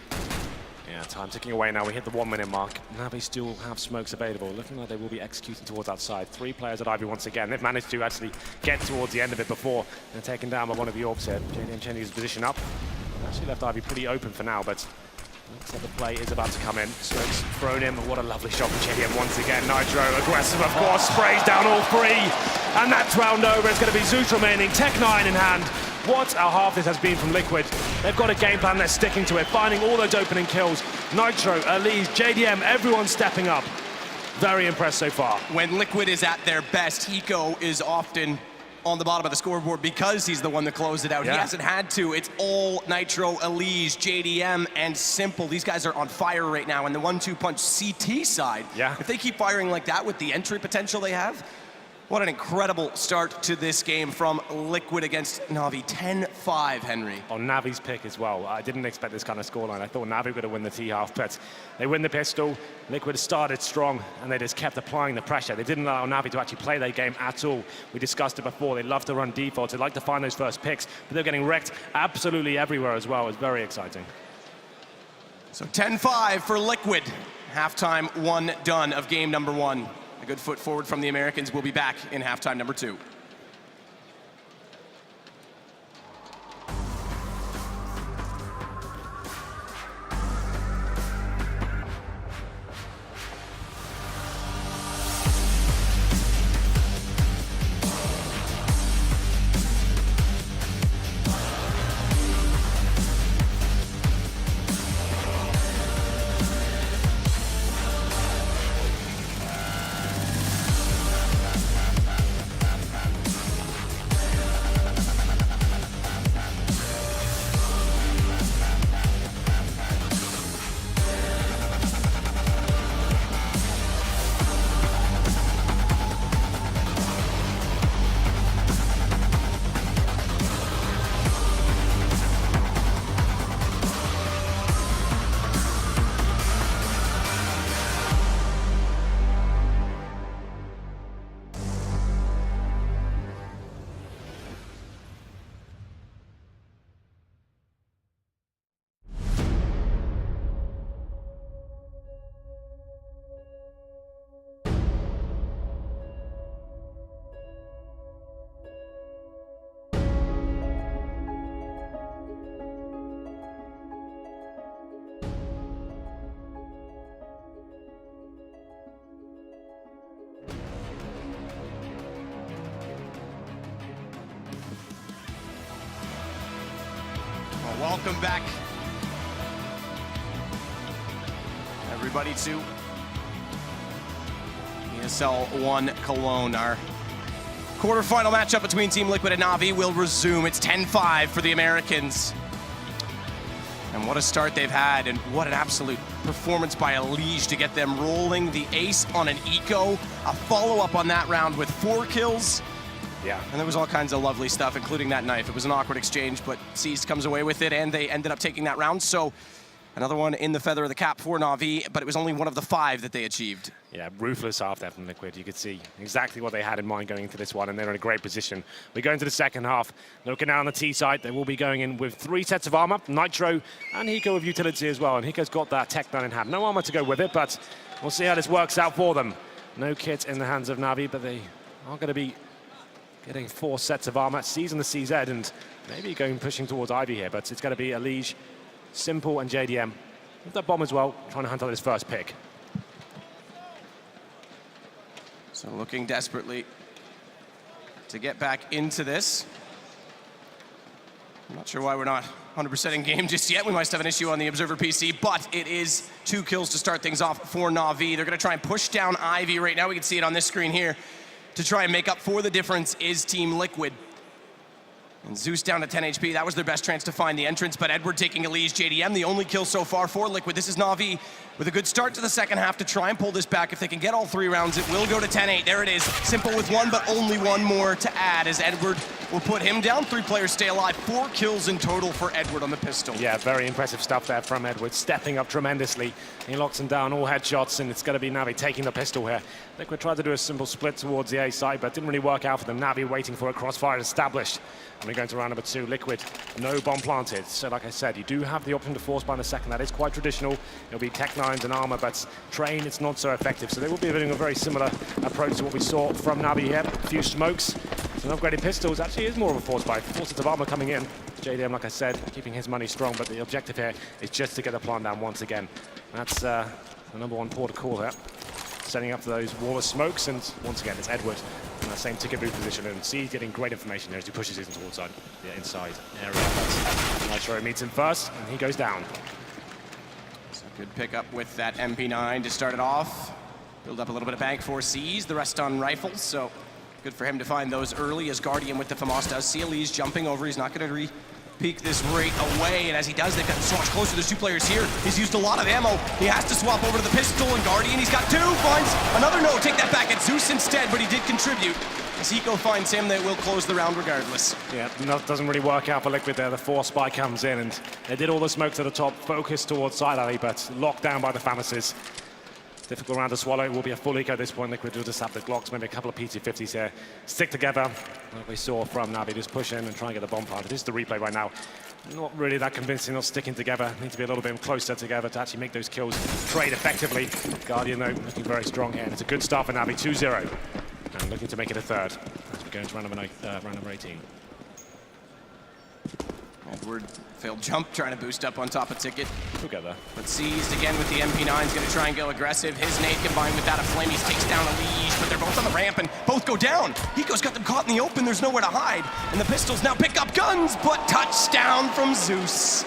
Yeah, time ticking away now. We hit the 1 minute mark. NaVi still have smokes available. Looking like they will be executing towards outside. 3 players at Ivy once again. They've managed to actually get towards the end of it before they're taken down by one of the orbs here. JDM changing his position up. Actually left Ivy pretty open for now, but looks like the play is about to come in. Smokes thrown in. What a lovely shot from JDM once again. Nitro aggressive, of course, sprays down all 3. And that's round over. It's going to be Zeus remaining. Tech 9 in hand. What a half this has been from Liquid. They've got a game plan, they're sticking to it, finding all those opening kills. Nitro, Elise, JDM, everyone stepping up. Very impressed so far. When Liquid is at their best, Hiko is often on the bottom of the scoreboard because he's the one that closed it out. Yeah. He hasn't had to. It's all Nitro, Elise, JDM, and Simple. These guys are on fire right now. And the 1-2 punch CT side, if they keep firing like that with the entry potential they have, what an incredible start to this game from Liquid against NaVi. 10-5, Henry. On NaVi's pick as well. I didn't expect this kind of scoreline. I thought NaVi were going to win the T-half, but they win the pistol. Liquid started strong, and they just kept applying the pressure. They didn't allow NaVi to actually play their game at all. We discussed it before. They love to run defaults. They like to find those first picks, but they're getting wrecked absolutely everywhere as well. It's very exciting. So 10-5 for Liquid. Halftime 1 done of game number 1. A good foot forward from the Americans. We'll be back in halftime number 2. Welcome back, everybody, to ESL 1 Cologne. Our quarterfinal matchup between Team Liquid and NaVi will resume. It's 10-5 for the Americans. And what a start they've had, and what an absolute performance by Elise to get them rolling the ace on an eco. A follow-up on that round with 4 kills. Yeah. And there was all kinds of lovely stuff, including that knife. It was an awkward exchange, but Seized comes away with it, and they ended up taking that round. So another one in the feather of the cap for NaVi, but it was only one of the 5 that they achieved. Yeah, ruthless half there from Liquid. You could see exactly what they had in mind going into this one, and they're in a great position. We go into the second half. Looking down on the T side, they will be going in with 3 sets of armor, Nitro and Hiko with utility as well. And Hiko's got that Tech 9 in hand. No armor to go with it, but we'll see how this works out for them. No kit in the hands of NaVi, but they are going to be getting 4 sets of armor, seizing the CZ, and maybe pushing towards Ivy here, but it's going to be Elise, Simple, and JDM. With that bomb as well, trying to hunt out his first pick. So looking desperately to get back into this. I'm not sure why we're not 100% in game just yet. We might have an issue on the Observer PC, but it is 2 kills to start things off for NaVi. They're going to try and push down Ivy right now. We can see it on this screen here. To try and make up for the difference is Team Liquid. And Zeus down to 10 HP. That was their best chance to find the entrance, but Edward taking Elise, JDM, the only kill so far for Liquid. This is NaVi with a good start to the second half to try and pull this back. If they can get all 3 rounds, it will go to 10-8. There it is. Simple with 1, but only 1 more to add as Edward will put him down. 3 players stay alive. 4 kills in total for Edward on the pistol. Yeah, very impressive stuff there from Edward, stepping up tremendously. He locks him down, all headshots, and it's going to be NaVi taking the pistol here. Liquid tried to do a simple split towards the A side, but didn't really work out for them. NaVi waiting for a crossfire established. And we're going to round number 2. Liquid, no bomb planted. So like I said, you do have the option to force bind a second. That is quite traditional. It'll be Tech 9s and armor, but Train, it's not so effective. So they will be doing a very similar approach to what we saw from NaVi here. A few smokes. Some upgraded pistols actually is more of a force bind. 4 sets of armor coming in. JDM, like I said, keeping his money strong, but the objective here is just to get the plant down once again. That's the number 1 port of call here. Setting up for those wall of smokes, and once again, it's Edward in that same ticket booth position, and he's getting great information here as he pushes his towards the inside area. But Nitro meets him first, and he goes down. So good pickup with that MP9 to start it off. Build up a little bit of bank for C's, the rest on rifles, so good for him to find those early as Guardian with the FAMAS does. CLE's jumping over, he's not going to peek this right away, and as he does, they've gotten so much closer. There's 2 players here. He's used a lot of ammo. He has to swap over to the pistol, and Guardian, he's got 2, finds another no. Take that back at Zeus instead, but he did contribute. As Eco finds him, they will close the round regardless. Yeah, that doesn't really work out for Liquid there. The 4 spy comes in, and they did all the smoke to the top, focused towards side alley, but locked down by the FAMASes. Difficult round to swallow. It will be a full eco at this point. Liquid will just have the Glocks, maybe a couple of PT50s here. Stick together, like we saw from NaVi, just push in and try and get the bomb planted. This is the replay right now. Not really that convincing, not sticking together. Need to be a little bit closer together to actually make those kills trade effectively. Guardian, though, looking very strong here. And it's a good start for NaVi, 2-0. And looking to make it a third as we go into round number 18. Edward failed jump, trying to boost up on top of Ticket. Together. But seized again with the MP9, is going to try and go aggressive. His nade combined with that of Flamies takes down a Liege, but they're both on the ramp and both go down. Hiko's got them caught in the open, there's nowhere to hide. And the pistols now pick up guns, but touchdown from Zeus.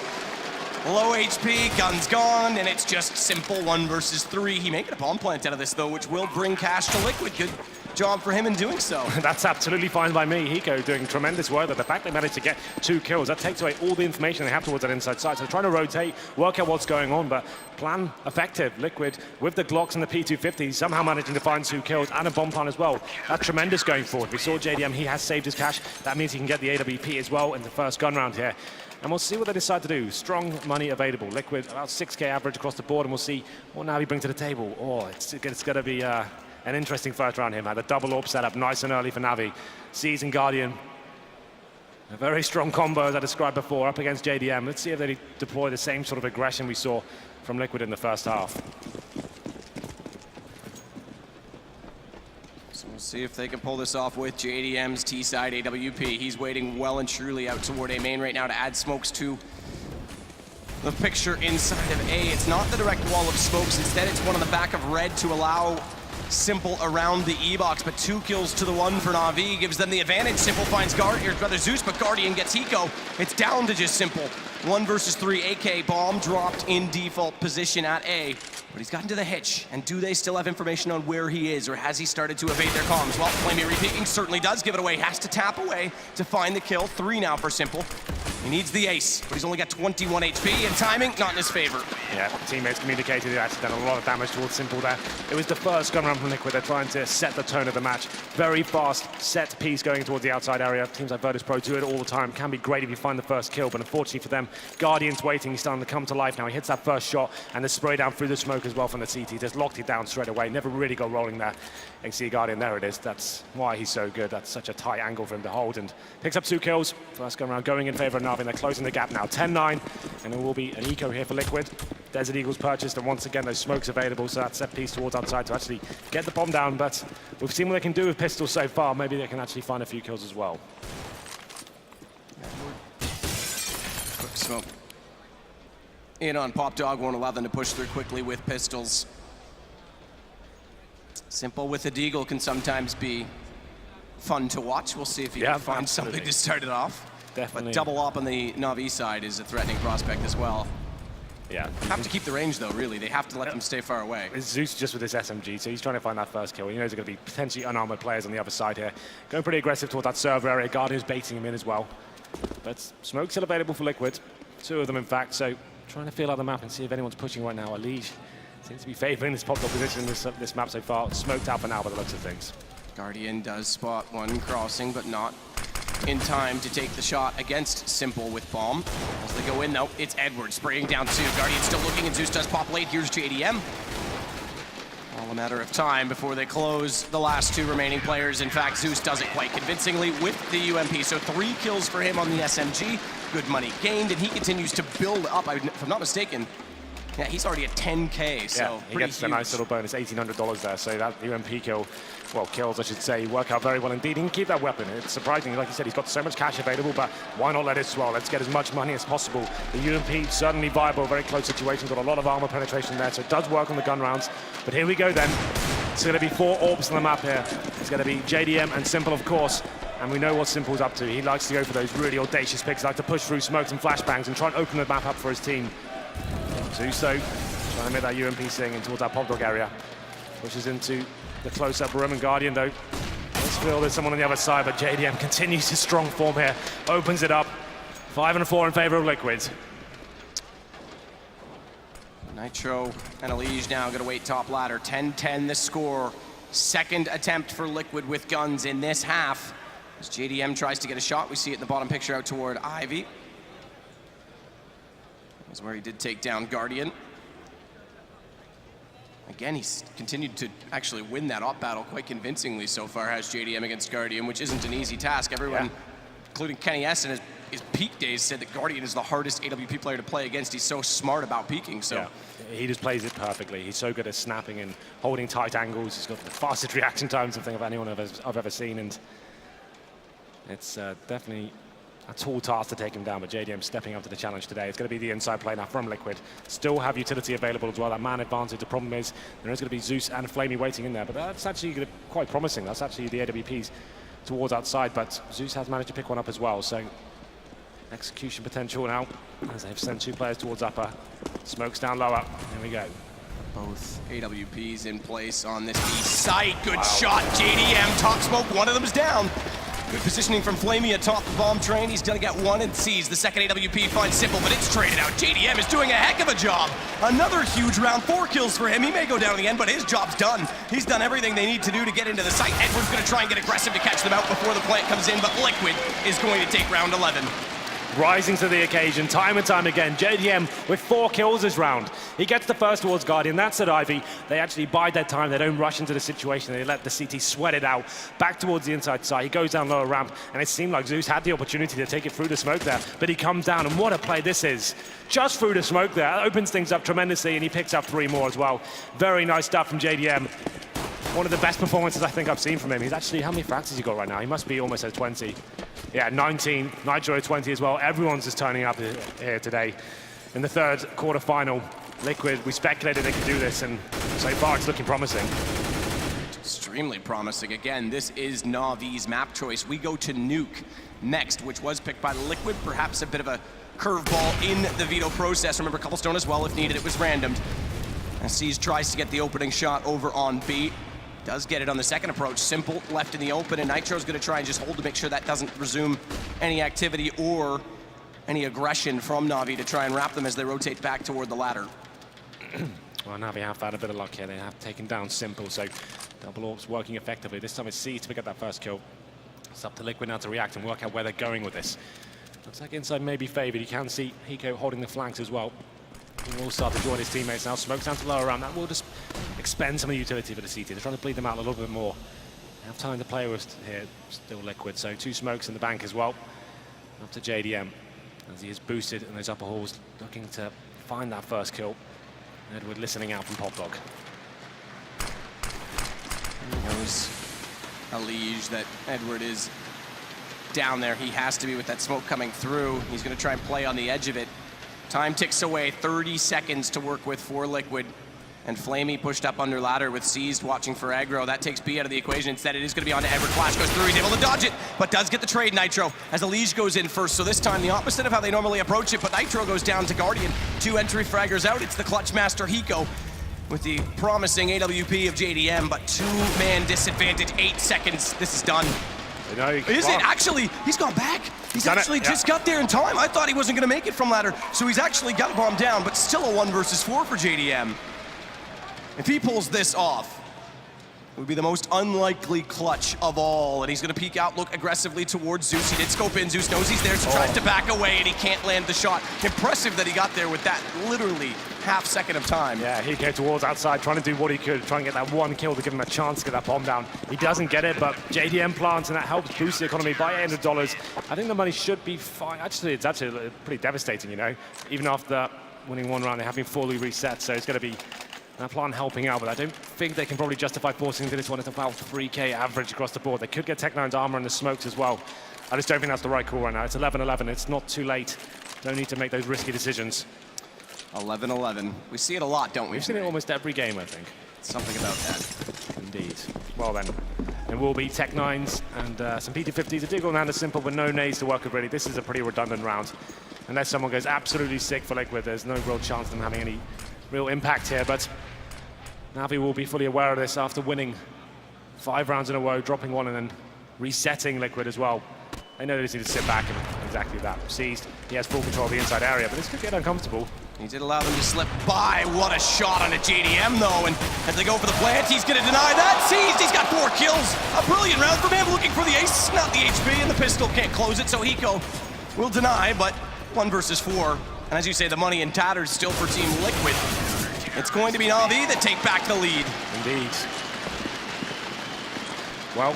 Low HP, guns gone, and it's just simple 1 versus 3. He may get a bomb plant out of this though, which will bring cash to Liquid. Good job for him in doing so. That's absolutely fine by me. Hiko doing tremendous work, but the fact they managed to get 2 kills, that takes away all the information they have towards that inside side. So they're trying to rotate, work out what's going on, but plan effective. Liquid with the Glocks and the P250, somehow managing to find 2 kills and a bomb plant as well. That's tremendous going forward. We saw JDM, he has saved his cash. That means he can get the AWP as well in the first gun round here. And we'll see what they decide to do. Strong money available. Liquid, about 6K average across the board, and we'll see what NaVi bring to the table. Oh, it's going to be an interesting first round here, man. The double AWP setup, nice and early for NaVi. Seas and Guardian. A very strong combo, as I described before, up against JDM. Let's see if they deploy the same sort of aggression we saw from Liquid in the first half. So we'll see if they can pull this off with JDM's T-side AWP. He's waiting well and truly out toward A main right now to add smokes to the picture inside of A. It's not the direct wall of smokes. Instead, it's one on the back of red to allow Simple around the E-box, but 2 kills to the 1 for NaVi gives them the advantage. Simple finds Zeus, but Guardian gets Hiko. It's down to just Simple. 1 versus 3, AK bomb dropped in default position at A. But he's gotten to the hitch, and do they still have information on where he is, or has he started to evade their comms? Well, Flamey repeating certainly does give it away. Has to tap away to find the kill. 3 now for Simple. He needs the ace, but he's only got 21 HP, and timing not in his favor. Yeah, teammates communicated. He actually done a lot of damage towards Simple there. It was the first gun run from Liquid. They're trying to set the tone of the match. Very fast set piece going towards the outside area. Teams like Virtus.Pro do it all the time. Can be great if you find the first kill, but unfortunately for them, Guardian's waiting. He's starting to come to life now. He hits that first shot, and the spray down through the smoke as well from the CT. Just locked it down straight away. Never really got rolling there. You can see Guardian, there it is. That's why he's so good. That's such a tight angle for him to hold, and picks up 2 kills. First gun round going in favor of NaVi. They're closing the gap now. 10-9, and there will be an eco here for Liquid. Desert Eagles purchased, and once again, those smokes available, so that set piece towards outside to actually get the bomb down, but we've seen what they can do with pistols so far. Maybe they can actually find a few kills as well. Quick smoke. In on Pop Dog, won't allow them to push through quickly with pistols. Simple with a deagle can sometimes be fun to watch. We'll see if he can find something to start it off. Definitely. But double op on the NaVi side is a threatening prospect as well. Yeah. Have to keep the range though, really. They have to let them stay far away. It's Zeus just with his SMG, so he's trying to find that first kill. He knows there are going to be potentially unarmored players on the other side here. Going pretty aggressive towards that server area. Guardian's baiting him in as well. But smoke's still available for Liquid. 2 of them, in fact, so trying to feel out the map and see if anyone's pushing right now. Liege seems to be favoring this popped up position in this map so far. Smoked out for now by the looks of things. Guardian does spot one crossing, but not in time to take the shot against Simple with Bomb. As they go in, though, it's Edward spraying down 2. Guardian still looking, and Zeus does pop late. Here's JDM. All a matter of time before they close the last 2 remaining players. In fact, Zeus does it quite convincingly with the UMP. So 3 kills for him on the SMG. Good money gained, and he continues to build up. If I'm not mistaken, yeah, he's already at 10K, so yeah, he gets huge. a nice little bonus, $1,800 there. So that UMP kill, well, kills, I should say, work out very well indeed. He can keep that weapon. It's surprising, like you said, he's got so much cash available, but why not let it swell? Let's get as much money as possible. The UMP, certainly viable, very close situation, got a lot of armor penetration there, so it does work on the gun rounds. But here we go then. It's going to be 4 orbs on the map here. It's going to be JDM and Simple, of course. And we know what Simple's up to. He likes to go for those really audacious picks, like to push through smokes and flashbangs and try and open the map up for his team. Zeus, though, trying to make that UMP sing in towards that pop dog area. Pushes into the close-up room, and Guardian, though, let's feel there's someone on the other side, but JDM continues his strong form here. Opens it up. 5 and 4 in favor of Liquid. Nitro and Elige now going to wait top ladder. 10-10 the score. Second attempt for Liquid with guns in this half. As JDM tries to get a shot, we see it in the bottom picture out toward Ivy. That's where he did take down Guardian. Again, he's continued to actually win that op battle quite convincingly so far, has JDM against Guardian, which isn't an easy task. Everyone, including Kenny S in his peak days, said that Guardian is the hardest AWP player to play against. He's so smart about peaking, so. Yeah, he just plays it perfectly. He's so good at snapping and holding tight angles. He's got the fastest reaction times I think of anyone I've ever seen, and it's definitely a tall task to take him down, but JDM stepping up to the challenge today. It's going to be the inside play now from Liquid. Still have utility available as well, that man advantage. The problem is there is going to be Zeus and Flamey waiting in there, but that's actually quite promising. That's actually the AWPs towards outside, but Zeus has managed to pick one up as well, so execution potential now as they've sent 2 players towards upper. Smokes down lower. Here we go. Both AWPs in place on this B site. Good shot, JDM, top smoke, one of them's down. Good positioning from Flamey atop the bomb train. He's gonna get one and sees the second AWP finds Simple, but it's traded out. JDM is doing a heck of a job. Another huge round, 4 kills for him. He may go down in the end, but his job's done. He's done everything they need to do to get into the site. Edward's gonna try and get aggressive to catch them out before the plant comes in, but Liquid is going to take round 11. Rising to the occasion, time and time again. JDM with 4 kills this round. He gets the first towards Guardian, that's at Ivy. They actually bide their time, they don't rush into the situation, they let the CT sweat it out. Back towards the inside side, he goes down lower ramp, and it seemed like Zeus had the opportunity to take it through the smoke there, but he comes down, and what a play this is. Just through the smoke there, opens things up tremendously, and he picks up 3 more as well. Very nice stuff from JDM. One of the best performances I think I've seen from him. He's actually, how many fracks has he got right now? He must be almost at 20. Yeah, 19, Nitro at 20 as well. Everyone's just turning up here today. In the 3rd quarterfinal, Liquid, we speculated they could do this, and so far it's looking promising. Extremely promising. Again, this is NaVi's map choice. We go to Nuke next, which was picked by Liquid. Perhaps a bit of a curveball in the veto process. Remember, Cobblestone as well, if needed, it was randomed. As Siege tries to get the opening shot over on B. Does get it on the second approach. Simple left in the open, and Nitro's going to try and just hold to make sure that doesn't resume any activity or any aggression from NaVi to try and wrap them as they rotate back toward the ladder. Well, NaVi have had a bit of luck here. They have taken down Simple, so double orbs working effectively. This time it's C to pick up that first kill. It's up to Liquid now to react and work out where they're going with this. Looks like inside may be favored. You can see Hiko holding the flanks as well. He will start to join his teammates now. Smokes down to lower round. That will just expend some of the utility for the CT. They're trying to bleed them out a little bit more. They have time to play with here. Still Liquid. So 2 smokes in the bank as well. Up to JDM as he is boosted in those upper halls, looking to find that first kill. Edward listening out from Pop Dog. He knows Elige that Edward is down there. He has to be with that smoke coming through. He's going to try and play on the edge of it. Time ticks away, 30 seconds to work with for Liquid. And Flamey pushed up under ladder with Seized watching for aggro. That takes B out of the equation. Instead, it is going to be on to Edward. Flash goes through. He's able to dodge it, but does get the trade, Nitro, as Elige goes in first. So this time, the opposite of how they normally approach it, but Nitro goes down to Guardian. 2 entry fraggers out. It's the clutch master, Hiko, with the promising AWP of JDM, but 2-man disadvantage, 8 seconds. This is done. Is it? Actually, he's gone back. He's actually just got there in time. I thought he wasn't going to make it from ladder, so he's actually got a bomb down, but still a 1 versus 4 for JDM. If he pulls this off, would be the most unlikely clutch of all, and he's going to peek out, look aggressively towards Zeus. He did scope in. Zeus knows he's there, so tries to back away, and he can't land the shot. Impressive that he got there with that literally half second of time. Yeah, he came towards outside, trying to do what he could, trying to get that one kill to give him a chance to get that bomb down. He doesn't get it, but JDM plants, and that helps boost the economy by $800. I think the money should be fine. Actually, it's actually pretty devastating, you know. Even after winning one round, they have been fully reset, so it's going to be that plan helping out, but I don't think they can probably justify forcing into this one. It's about 3K average across the board. They could get Tech9's armor and the smokes as well. I just don't think that's the right call right now. It's 11-11. It's not too late. Don't need to make those risky decisions. 11-11. We see it a lot, don't we? We've seen it almost every game, I think. Something about that. Indeed. Well then, it will be Tech9's and some PT50s. A Diggle and a simple, but no nades to work with really. This is a pretty redundant round. Unless someone goes absolutely sick for Liquid, there's no real chance of them having any real impact here, but NaVi will be fully aware of this after winning 5 rounds in a row, dropping one and then resetting Liquid as well. They know they just need to sit back and exactly that. Seized, he has full control of the inside area, but this could get uncomfortable. He did allow them to slip by. What a shot on a JDM though, and as they go for the plant, he's gonna deny that. Seized, he's got 4 kills. A brilliant round from him, looking for the ace, not the HP, and the pistol can't close it, so Hiko will deny, but 1 versus 4. And as you say, the money in tatters still for Team Liquid. It's going to be NaVi that take back the lead. Indeed. Well,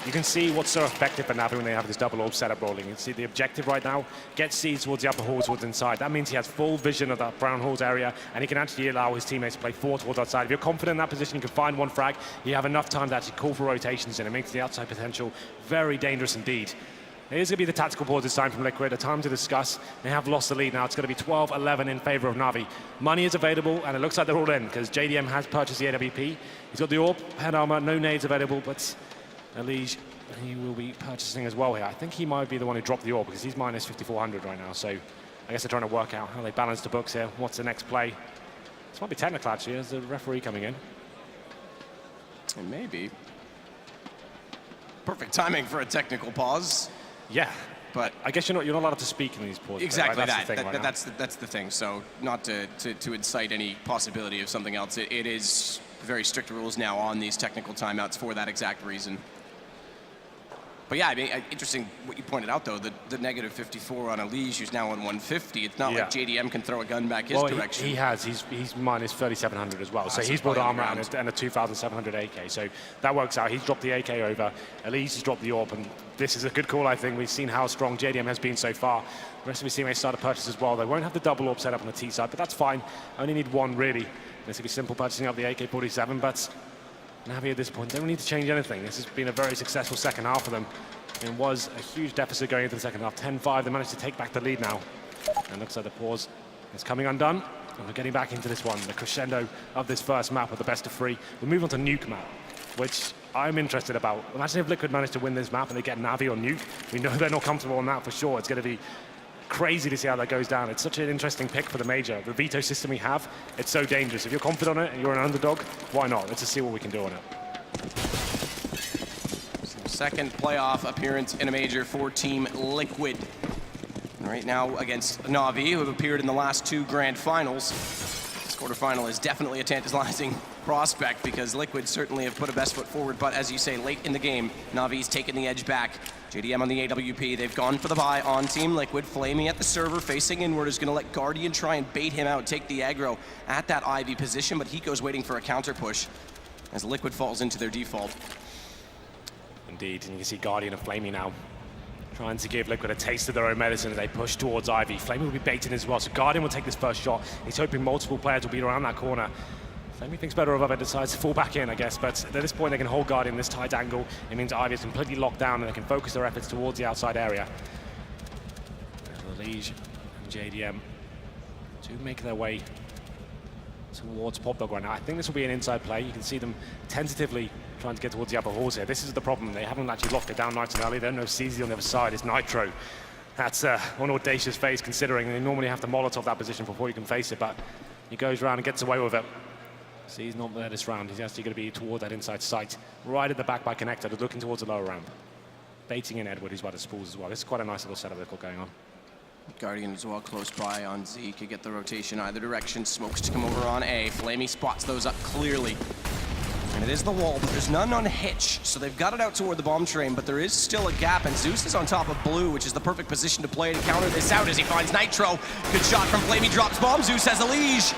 you can see what's so effective for NaVi when they have this double orb setup rolling. You can see the objective right now, get seeds towards the upper halls towards inside. That means he has full vision of that brown halls area, and he can actually allow his teammates to play 4 towards outside. If you're confident in that position, you can find 1 frag. You have enough time to actually call for rotations, and it makes the outside potential very dangerous indeed. It is going to be the tactical pause this time from Liquid, a time to discuss. They have lost the lead now. It's going to be 12-11 in favor of NaVi. Money is available, and it looks like they're all in, because JDM has purchased the AWP. He's got the orb, head armor, no nades available, but Elige, he will be purchasing as well here. I think he might be the one who dropped the orb, because he's minus 5,400 right now, so I guess they're trying to work out how they balance the books here. What's the next play? This might be technical, actually. There's the referee coming in. It may be. Perfect timing for a technical pause. Yeah, but I guess you're not allowed to speak in these pauses. Exactly right? That's the thing. So not to incite any possibility of something else. It is very strict rules now on these technical timeouts for that exact reason. But yeah, I mean, interesting what you pointed out though. The negative 54 on Elige, who's now on 150. It's not like JDM can throw a gun back his direction. He has. He's minus 3,700 as well. So he's bought armor and a 2,700 AK. So that works out. He's dropped the AK over. Elige has dropped the orb, and this is a good call, I think. We've seen how strong JDM has been so far. The rest of his teammates start to purchase as well. They won't have the double orb set up on the T side, but that's fine. Only need 1 really. This will be simple purchasing up the AK-47, but NaVi at this point don't need to change anything. This has been a very successful second half for them. It was a huge deficit going into the second half. 10-5, they managed to take back the lead now. And looks like the pause is coming undone. And we're getting back into this one, the crescendo of this first map with the best of 3. We move on to Nuke map, which I'm interested about. Imagine if Liquid managed to win this map and they get NaVi or Nuke. We know they're not comfortable on that for sure. It's going to be crazy to see how that goes down. It's such an interesting pick for the major. The veto system we have, it's so dangerous. If you're confident on it and you're an underdog, why not? Let's just see what we can do on it. Second playoff appearance in a major for Team Liquid. And right now against NaVi, who have appeared in the last 2 grand finals. This quarterfinal is definitely a tantalizing prospect because Liquid certainly have put a best foot forward, but as you say, late in the game, NaVi's taken the edge back. JDM on the AWP, they've gone for the buy on Team Liquid. Flamey at the server, facing inward, is gonna let Guardian try and bait him out, take the aggro at that Ivy position, but Hiko's waiting for a counter push as Liquid falls into their default. Indeed, and you can see Guardian and Flamey now trying to give Liquid a taste of their own medicine as they push towards Ivy. Flamey will be baiting as well, so Guardian will take this first shot. He's hoping multiple players will be around that corner. Flamey thinks better of it, decides to fall back in, I guess, but at this point they can hold Guardian this tight angle. It means Ivy is completely locked down and they can focus their efforts towards the outside area. Elige and JDM do make their way towards Pop Dog right now. I think this will be an inside play. You can see them tentatively trying to get towards the upper halls here. This is the problem. They haven't actually locked it down nice and early. There are no CZ on the other side. It's Nitro. That's an audacious face considering they normally have to Molotov that position before you can face it, but he goes around and gets away with it. See, he's not there this round. He's actually going to be toward that inside sight. Right at the back by Connector, looking towards the lower ramp. Baiting in Edward, who's by the spools as well. This is quite a nice little setup they've got going on. Guardian as well, close by on Z, could get the rotation either direction. Smokes to come over on A. Flamey spots those up clearly. And it is the wall, but there's none on Hitch, so they've got it out toward the bomb train, but there is still a gap, and Zeus is on top of Blue, which is the perfect position to play to counter this out as he finds Nitro. Good shot from Flame, he drops bomb, Zeus has a liege.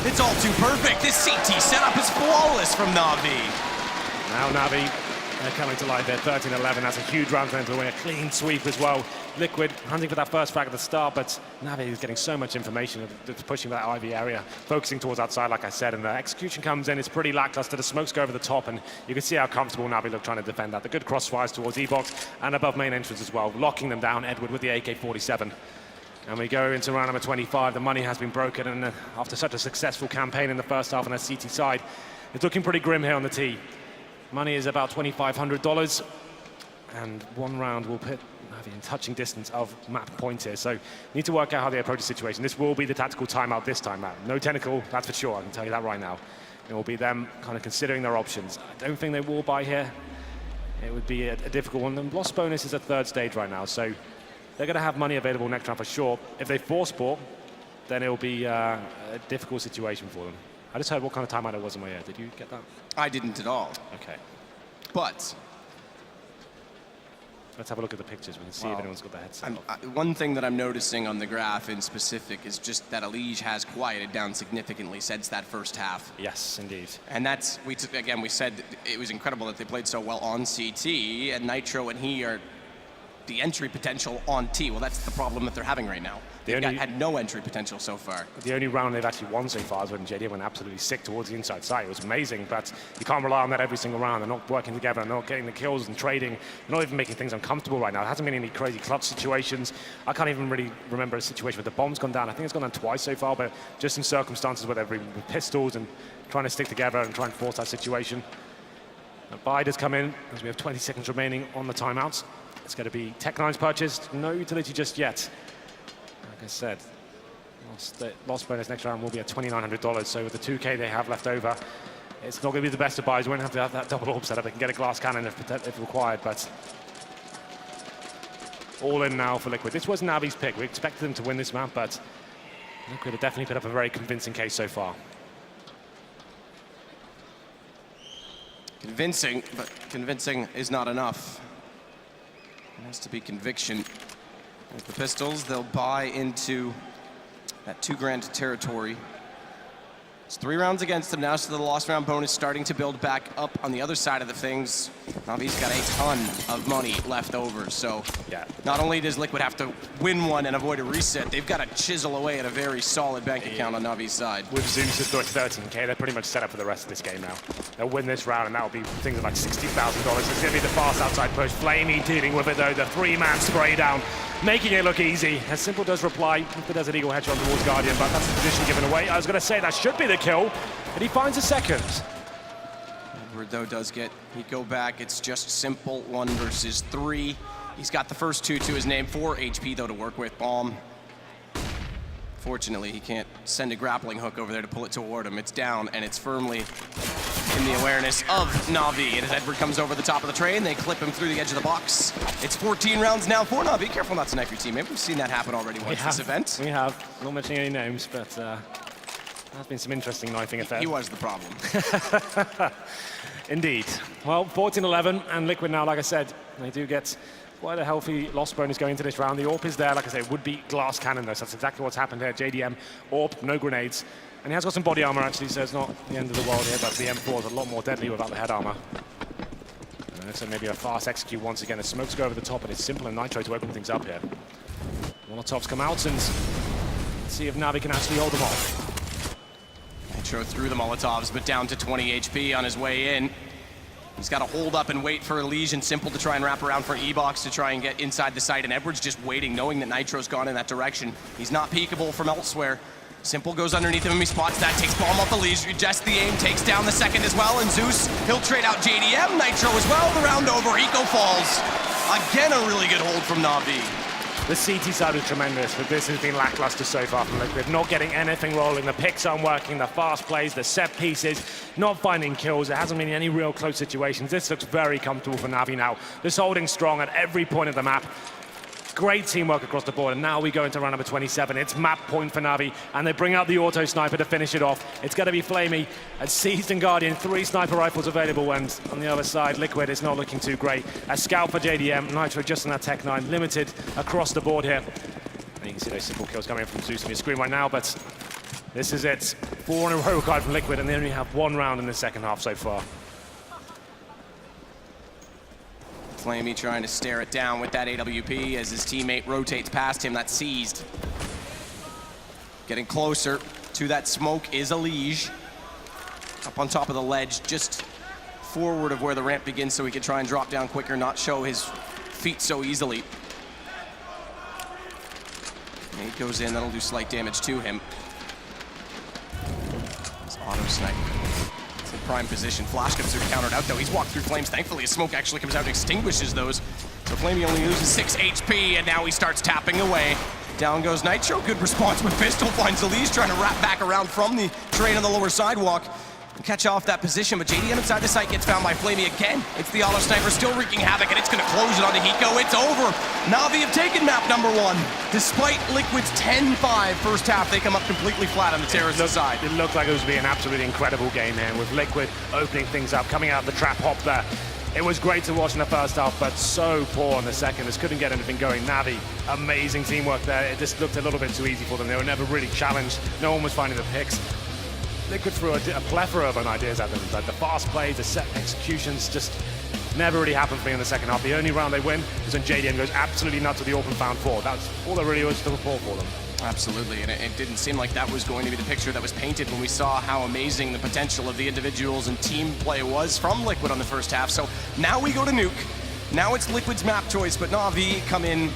It's all too perfect. This CT setup is flawless from NaVi. Now NaVi, they're coming to life there, 13-11. That's a huge round for them to win, a clean sweep as well. Liquid hunting for that first frag at the start, but NaVi is getting so much information, it's pushing that IV area, focusing towards outside, like I said, and the execution comes in, it's pretty lackluster. The smokes go over the top, and you can see how comfortable NaVi look trying to defend that. The good crossfires towards E-Box and above main entrance as well, locking them down, Edward with the AK-47. And we go into round number 25. The money has been broken, and after such a successful campaign in the first half on the CT side, it's looking pretty grim here on the tee. Money is about $2,500, and one round will put NaVi in touching distance of map points here. So need to work out how they approach the situation. This will be the tactical timeout this time out. No technical, that's for sure. I can tell you that right now. It will be them kind of considering their options. I don't think they will buy here. It would be a difficult one. The loss bonus is at third stage right now, so they're going to have money available next round for sure. If they force ball, then it will be a difficult situation for them. I just heard what kind of timeout it was in my ear. Did you get that? I didn't at all. Okay. But let's have a look at the pictures. We can see if anyone's got their headset off. One thing that I'm noticing on the graph in specific is just that Elige has quieted down significantly since that first half. Yes, indeed. And that's, we said it was incredible that they played so well on CT, and Nitro and he are the entry potential on T. Well, that's the problem that they're having right now. They've had no entry potential so far. The only round they've actually won so far is when JDM went absolutely sick towards the inside side. It was amazing, but you can't rely on that every single round. They're not working together, they're not getting the kills and trading. They're not even making things uncomfortable right now. There hasn't been any crazy clutch situations. I can't even really remember a situation where the bomb's gone down. I think it's gone down twice so far, but just in circumstances where they're with pistols and trying to stick together and try and force that situation. Bide has come in as we have 20 seconds remaining on the timeouts. It's going to be Tech9's purchased, no utility just yet. Like I said, loss bonus next round will be at $2,900, so with the 2K they have left over, it's not going to be the best of buys. You won't have to have that double orb setup. They can get a glass cannon if required, but all in now for Liquid. This was NaVi's pick. We expected them to win this map, but Liquid have definitely put up a very convincing case so far. Convincing, but convincing is not enough. It has to be conviction. With the pistols, they'll buy into that $2,000 territory. It's 3 rounds against them now, so the lost round bonus starting to build back up on the other side of the things. NaVi's got a ton of money left over, so yeah. Not only does Liquid have to win one and avoid a reset, they've got to chisel away at a very solid bank account on NaVi's side. With Zeus at 13K, they're pretty much set up for the rest of this game now. They'll win this round, and that'll be things like $60,000. It's going to be the fast outside push. Flamey dealing with it, though. The 3-man spray down, making it look easy. As Simple does reply with the Desert Eagle headshot towards Guardian, but that's the position given away. I was going to say that should be the kill, but he finds a second. Edward, though, does get, he'd go back. It's just Simple 1 versus 3. He's got the first 2 to his name. 4 HP, though, to work with. Bomb. Fortunately, he can't send a grappling hook over there to pull it toward him. It's down, and it's firmly in the awareness of NaVi. And as Edward comes over the top of the train, they clip him through the edge of the box. It's 14 rounds now for NaVi. Careful not to knife your teammate. We've seen that happen already once this event. We have. Not mentioning any names, but there's been some interesting knifing affairs. He was the problem. Indeed. Well, 14-11, and Liquid now, like I said, they do get quite a healthy loss bonus going into this round. The AWP is there, like I say, would be glass cannon though, so that's exactly what's happened here. JDM, AWP, no grenades. And he has got some body armor actually, so it's not the end of the world here, but the M4 is a lot more deadly without the head armor. So maybe a fast execute once again. The smokes go over the top, and it's Simple and Nitro to open things up here. Molotovs come out, and let's see if NaVi can actually hold them off. Nitro through the Molotovs, but down to 20 HP on his way in. He's got to hold up and wait for Elige and Simple to try and wrap around for E-Box to try and get inside the site, and Edward's just waiting, knowing that Nitro's gone in that direction. He's not peekable from elsewhere. Simple goes underneath him, he spots that, takes bomb off Elige, adjusts the aim, takes down the second as well, and Zeus, he'll trade out JDM, Nitro as well, the round over, Eco falls. Again, a really good hold from NaVi. The CT side was tremendous, but this has been lackluster so far from Liquid. Not getting anything rolling, the picks aren't working, the fast plays, the set pieces, not finding kills. There hasn't been any real close situations. This looks very comfortable for NaVi now. Just holding strong at every point of the map. great teamwork across the board, and now we go into round number 27. It's map point for Navi, and they bring out the auto sniper to finish it off. It's going to be Flamey and Seized and Guardian, 3 sniper rifles available, and on the other side, Liquid is not looking too great. A scout for JDM, Nitro just on that Tech 9, limited across the board here. And you can see those simple kills coming in from Zeus on your screen right now, but this is it. 4 in a row card from Liquid, and they only have 1 round in the second half so far. Flamey trying to stare it down with that AWP as his teammate rotates past him. That's Seized. Getting closer to that smoke is Elige. Up on top of the ledge, just forward of where the ramp begins so he can try and drop down quicker, not show his feet so easily. Nade goes in, that'll do slight damage to him. His auto snipe. It's in prime position. Flash comes through, countered out though. He's walked through flames. Thankfully, his smoke actually comes out and extinguishes those. So Flamey only loses 6 HP, and now he starts tapping away. Down goes Nitro. Good response with pistol. Finds Elise trying to wrap back around from the train on the lower sidewalk. Catch off that position, but JDM inside the site gets found by Flamey again. It's the auto sniper still wreaking havoc, and it's going to close it onto Hiko. It's over. NaVi have taken map number 1. Despite Liquid's 10-5 first half, they come up completely flat on the terrorist side. It looked like it was going to be an absolutely incredible game here, with Liquid opening things up, coming out of the trap hop there. It was great to watch in the first half, but so poor in the second. Just couldn't get anything going. NaVi, amazing teamwork there. It just looked a little bit too easy for them. They were never really challenged. No one was finding the picks. Liquid threw a plethora of ideas at them, but the fast plays, the set executions just never really happened for me in the second half. The only round they win is when JDM goes absolutely nuts with the open found 4. That's all there really was to report for them. Absolutely, and it didn't seem like that was going to be the picture that was painted when we saw how amazing the potential of the individuals and team play was from Liquid on the first half. So now we go to Nuke. Now it's Liquid's map choice, but NaVi come in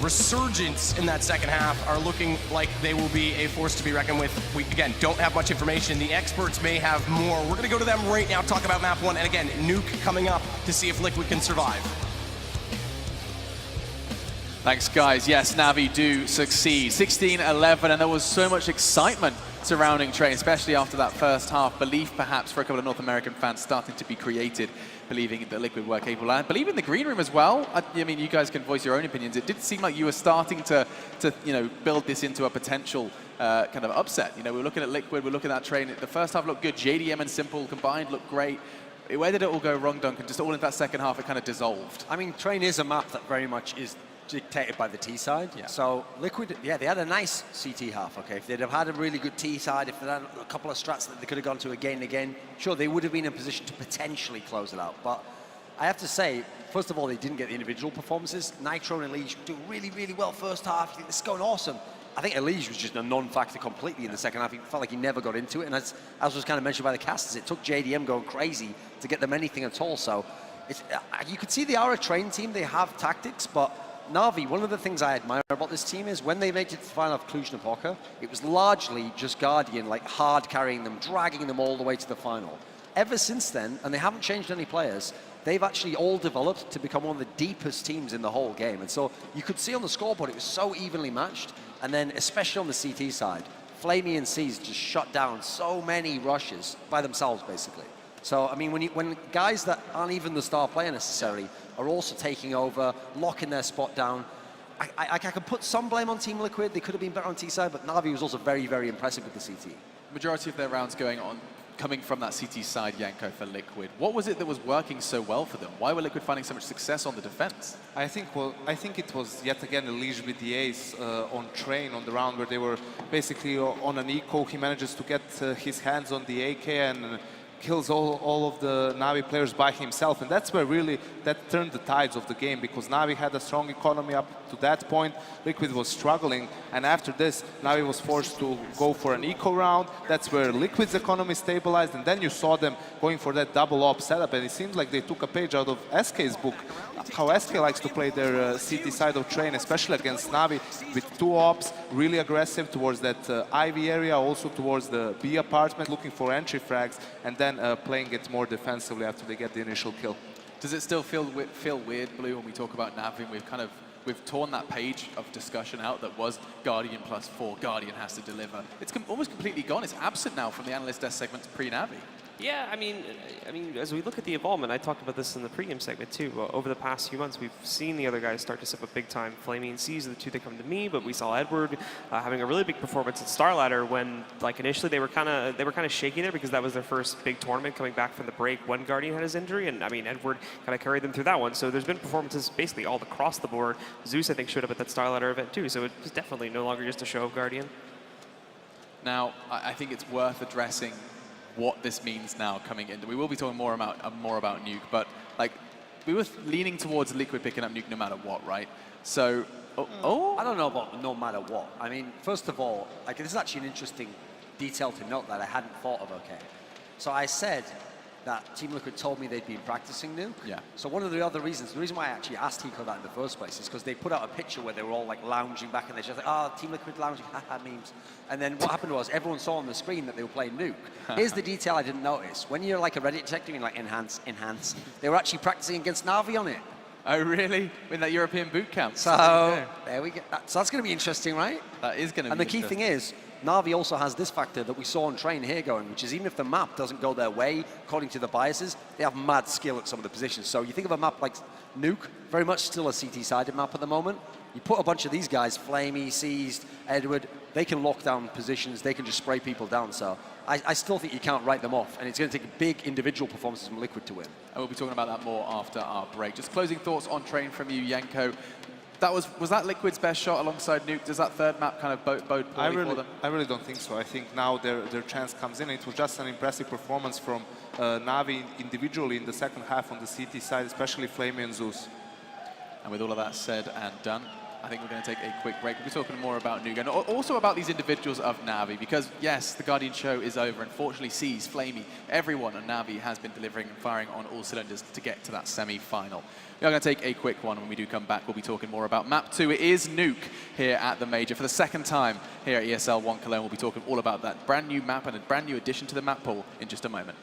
resurgence in that second half, are looking like they will be a force to be reckoned with. We, again, don't have much information. The experts may have more. We're going to go to them right now, talk about map 1, and again, Nuke coming up to see if Liquid can survive. Thanks, guys. Yes, NaVi do succeed. 16-11, and there was so much excitement surrounding Train, especially after that first half. Belief, perhaps, for a couple of North American fans starting to be created, believing that Liquid were capable. And believe in the green room as well. I mean, you guys can voice your own opinions. It did seem like you were starting to build this into a potential kind of upset. You know, we're looking at Liquid, we're looking at that Train. The first half looked good. JDM and Simple combined looked great. Where did it all go wrong, Duncan? Just all in that second half, it kind of dissolved. I mean, Train is a map that very much is dictated by the T side. Yeah. So Liquid, yeah, they had a nice CT half, okay? If they'd have had a really good T side, if they had a couple of strats that they could have gone to again and again, sure, they would have been in a position to potentially close it out. But I have to say, first of all, they didn't get the individual performances. Nitro and Elige do really, really well first half. You think this is going awesome. I think Elige was just a non-factor completely in the second half. He felt like he never got into it. And as was kind of mentioned by the casters, it took JDM going crazy to get them anything at all. So you could see they are a Train team. They have tactics, but NaVi, one of the things I admire about this team is when they made it to the final of Cluj-Napoca, it was largely just Guardian, like hard carrying them, dragging them all the way to the final. Ever since then, and they haven't changed any players, they've actually all developed to become one of the deepest teams in the whole game. And so you could see on the scoreboard, it was so evenly matched. And then especially on the CT side, Flamey and Seas just shut down so many rushes by themselves, basically. So, I mean, when guys that aren't even the star player necessarily are also taking over, locking their spot down, I can put some blame on Team Liquid. They could have been better on T side, but NaVi was also very, very impressive with the CT. Majority of their rounds coming from that CT side, Yanko, for Liquid. What was it that was working so well for them? Why were Liquid finding so much success on the defense? I think it was yet again Elige with the ace on Train on the round where they were basically on an eco. He manages to get his hands on the AK and kills all of the NaVi players by himself, and that's where really that turned the tides of the game, because NaVi had a strong economy up to that point. Liquid was struggling, and after this NaVi was forced to go for an eco round. That's where Liquid's economy stabilized, and then you saw them going for that double op setup, and it seems like they took a page out of SK's book, how SK likes to play their CT side of Train, especially against NaVi, with 2 ops, really aggressive towards that Ivy area, also towards the B apartment, looking for entry frags, and then playing it more defensively after they get the initial kill. Does it still feel weird, Blue, when we talk about NaVi? We've torn that page of discussion out that was Guardian +4, Guardian has to deliver. It's almost completely gone. It's absent now from the analyst desk segment pre-NaVi. Yeah, I mean, as we look at the involvement, I talked about this in the pregame segment too. Over the past few months, we've seen the other guys start to step up big time. Flamey and C's are the two that come to me, but we saw Edward having a really big performance at Starladder when, like, initially they were kind of shaky there because that was their first big tournament coming back from the break when Guardian had his injury, and I mean Edward kind of carried them through that one. So there's been performances basically all across the board. Zeus, I think, showed up at that Starladder event too, so it's definitely no longer just a show of Guardian. Now, I think it's worth addressing what this means now coming in. We will be talking more about Nuke, but like we were leaning towards Liquid picking up Nuke no matter what, right? So, I don't know about no matter what. I mean, first of all, like this is actually an interesting detail to note that I hadn't thought of. Okay, so I said that Team Liquid told me they'd been practicing Nuke. Yeah. So one of the other reasons, the reason why I actually asked Hiko that in the first place is because they put out a picture where they were all like lounging back and they're just like, oh, Team Liquid lounging, haha, memes. And then what happened was everyone saw on the screen that they were playing Nuke. Here's the detail I didn't notice. When you're like a Reddit detective, you're like, enhance, enhance. They were actually practicing against NaVi on it. Oh, really? In that European boot camp? So, there we go. So that's going to be interesting, right? That is going to be And the key thing is, NaVi also has this factor that we saw on Train here going, which is even if the map doesn't go their way, according to the biases, they have mad skill at some of the positions. So you think of a map like Nuke, very much still a CT-sided map at the moment. You put a bunch of these guys, Flamey, Seized, Edward, they can lock down positions, they can just spray people down. So I still think you can't write them off, and it's going to take big individual performances from Liquid to win. And we'll be talking about that more after our break. Just closing thoughts on Train from you, Yenko. That was that Liquid's best shot alongside Nuke? Does that third map kind of bode poorly for them? I really don't think so. I think now their chance comes in. It was just an impressive performance from NaVi individually in the second half on the CT side, especially Flamey and Zeus. And with all of that said and done, I think we're going to take a quick break. We'll be talking more about Nuke and also about these individuals of NaVi, because yes, the Guardian show is over. Unfortunately, Seas, Flamey, everyone on NaVi has been delivering and firing on all cylinders to get to that semi-final. We are going to take a quick one. When we do come back, we'll be talking more about Map 2. It is Nuke here at the Major. For the second time here at ESL 1 Cologne, we'll be talking all about that brand new map and a brand new addition to the map pool in just a moment.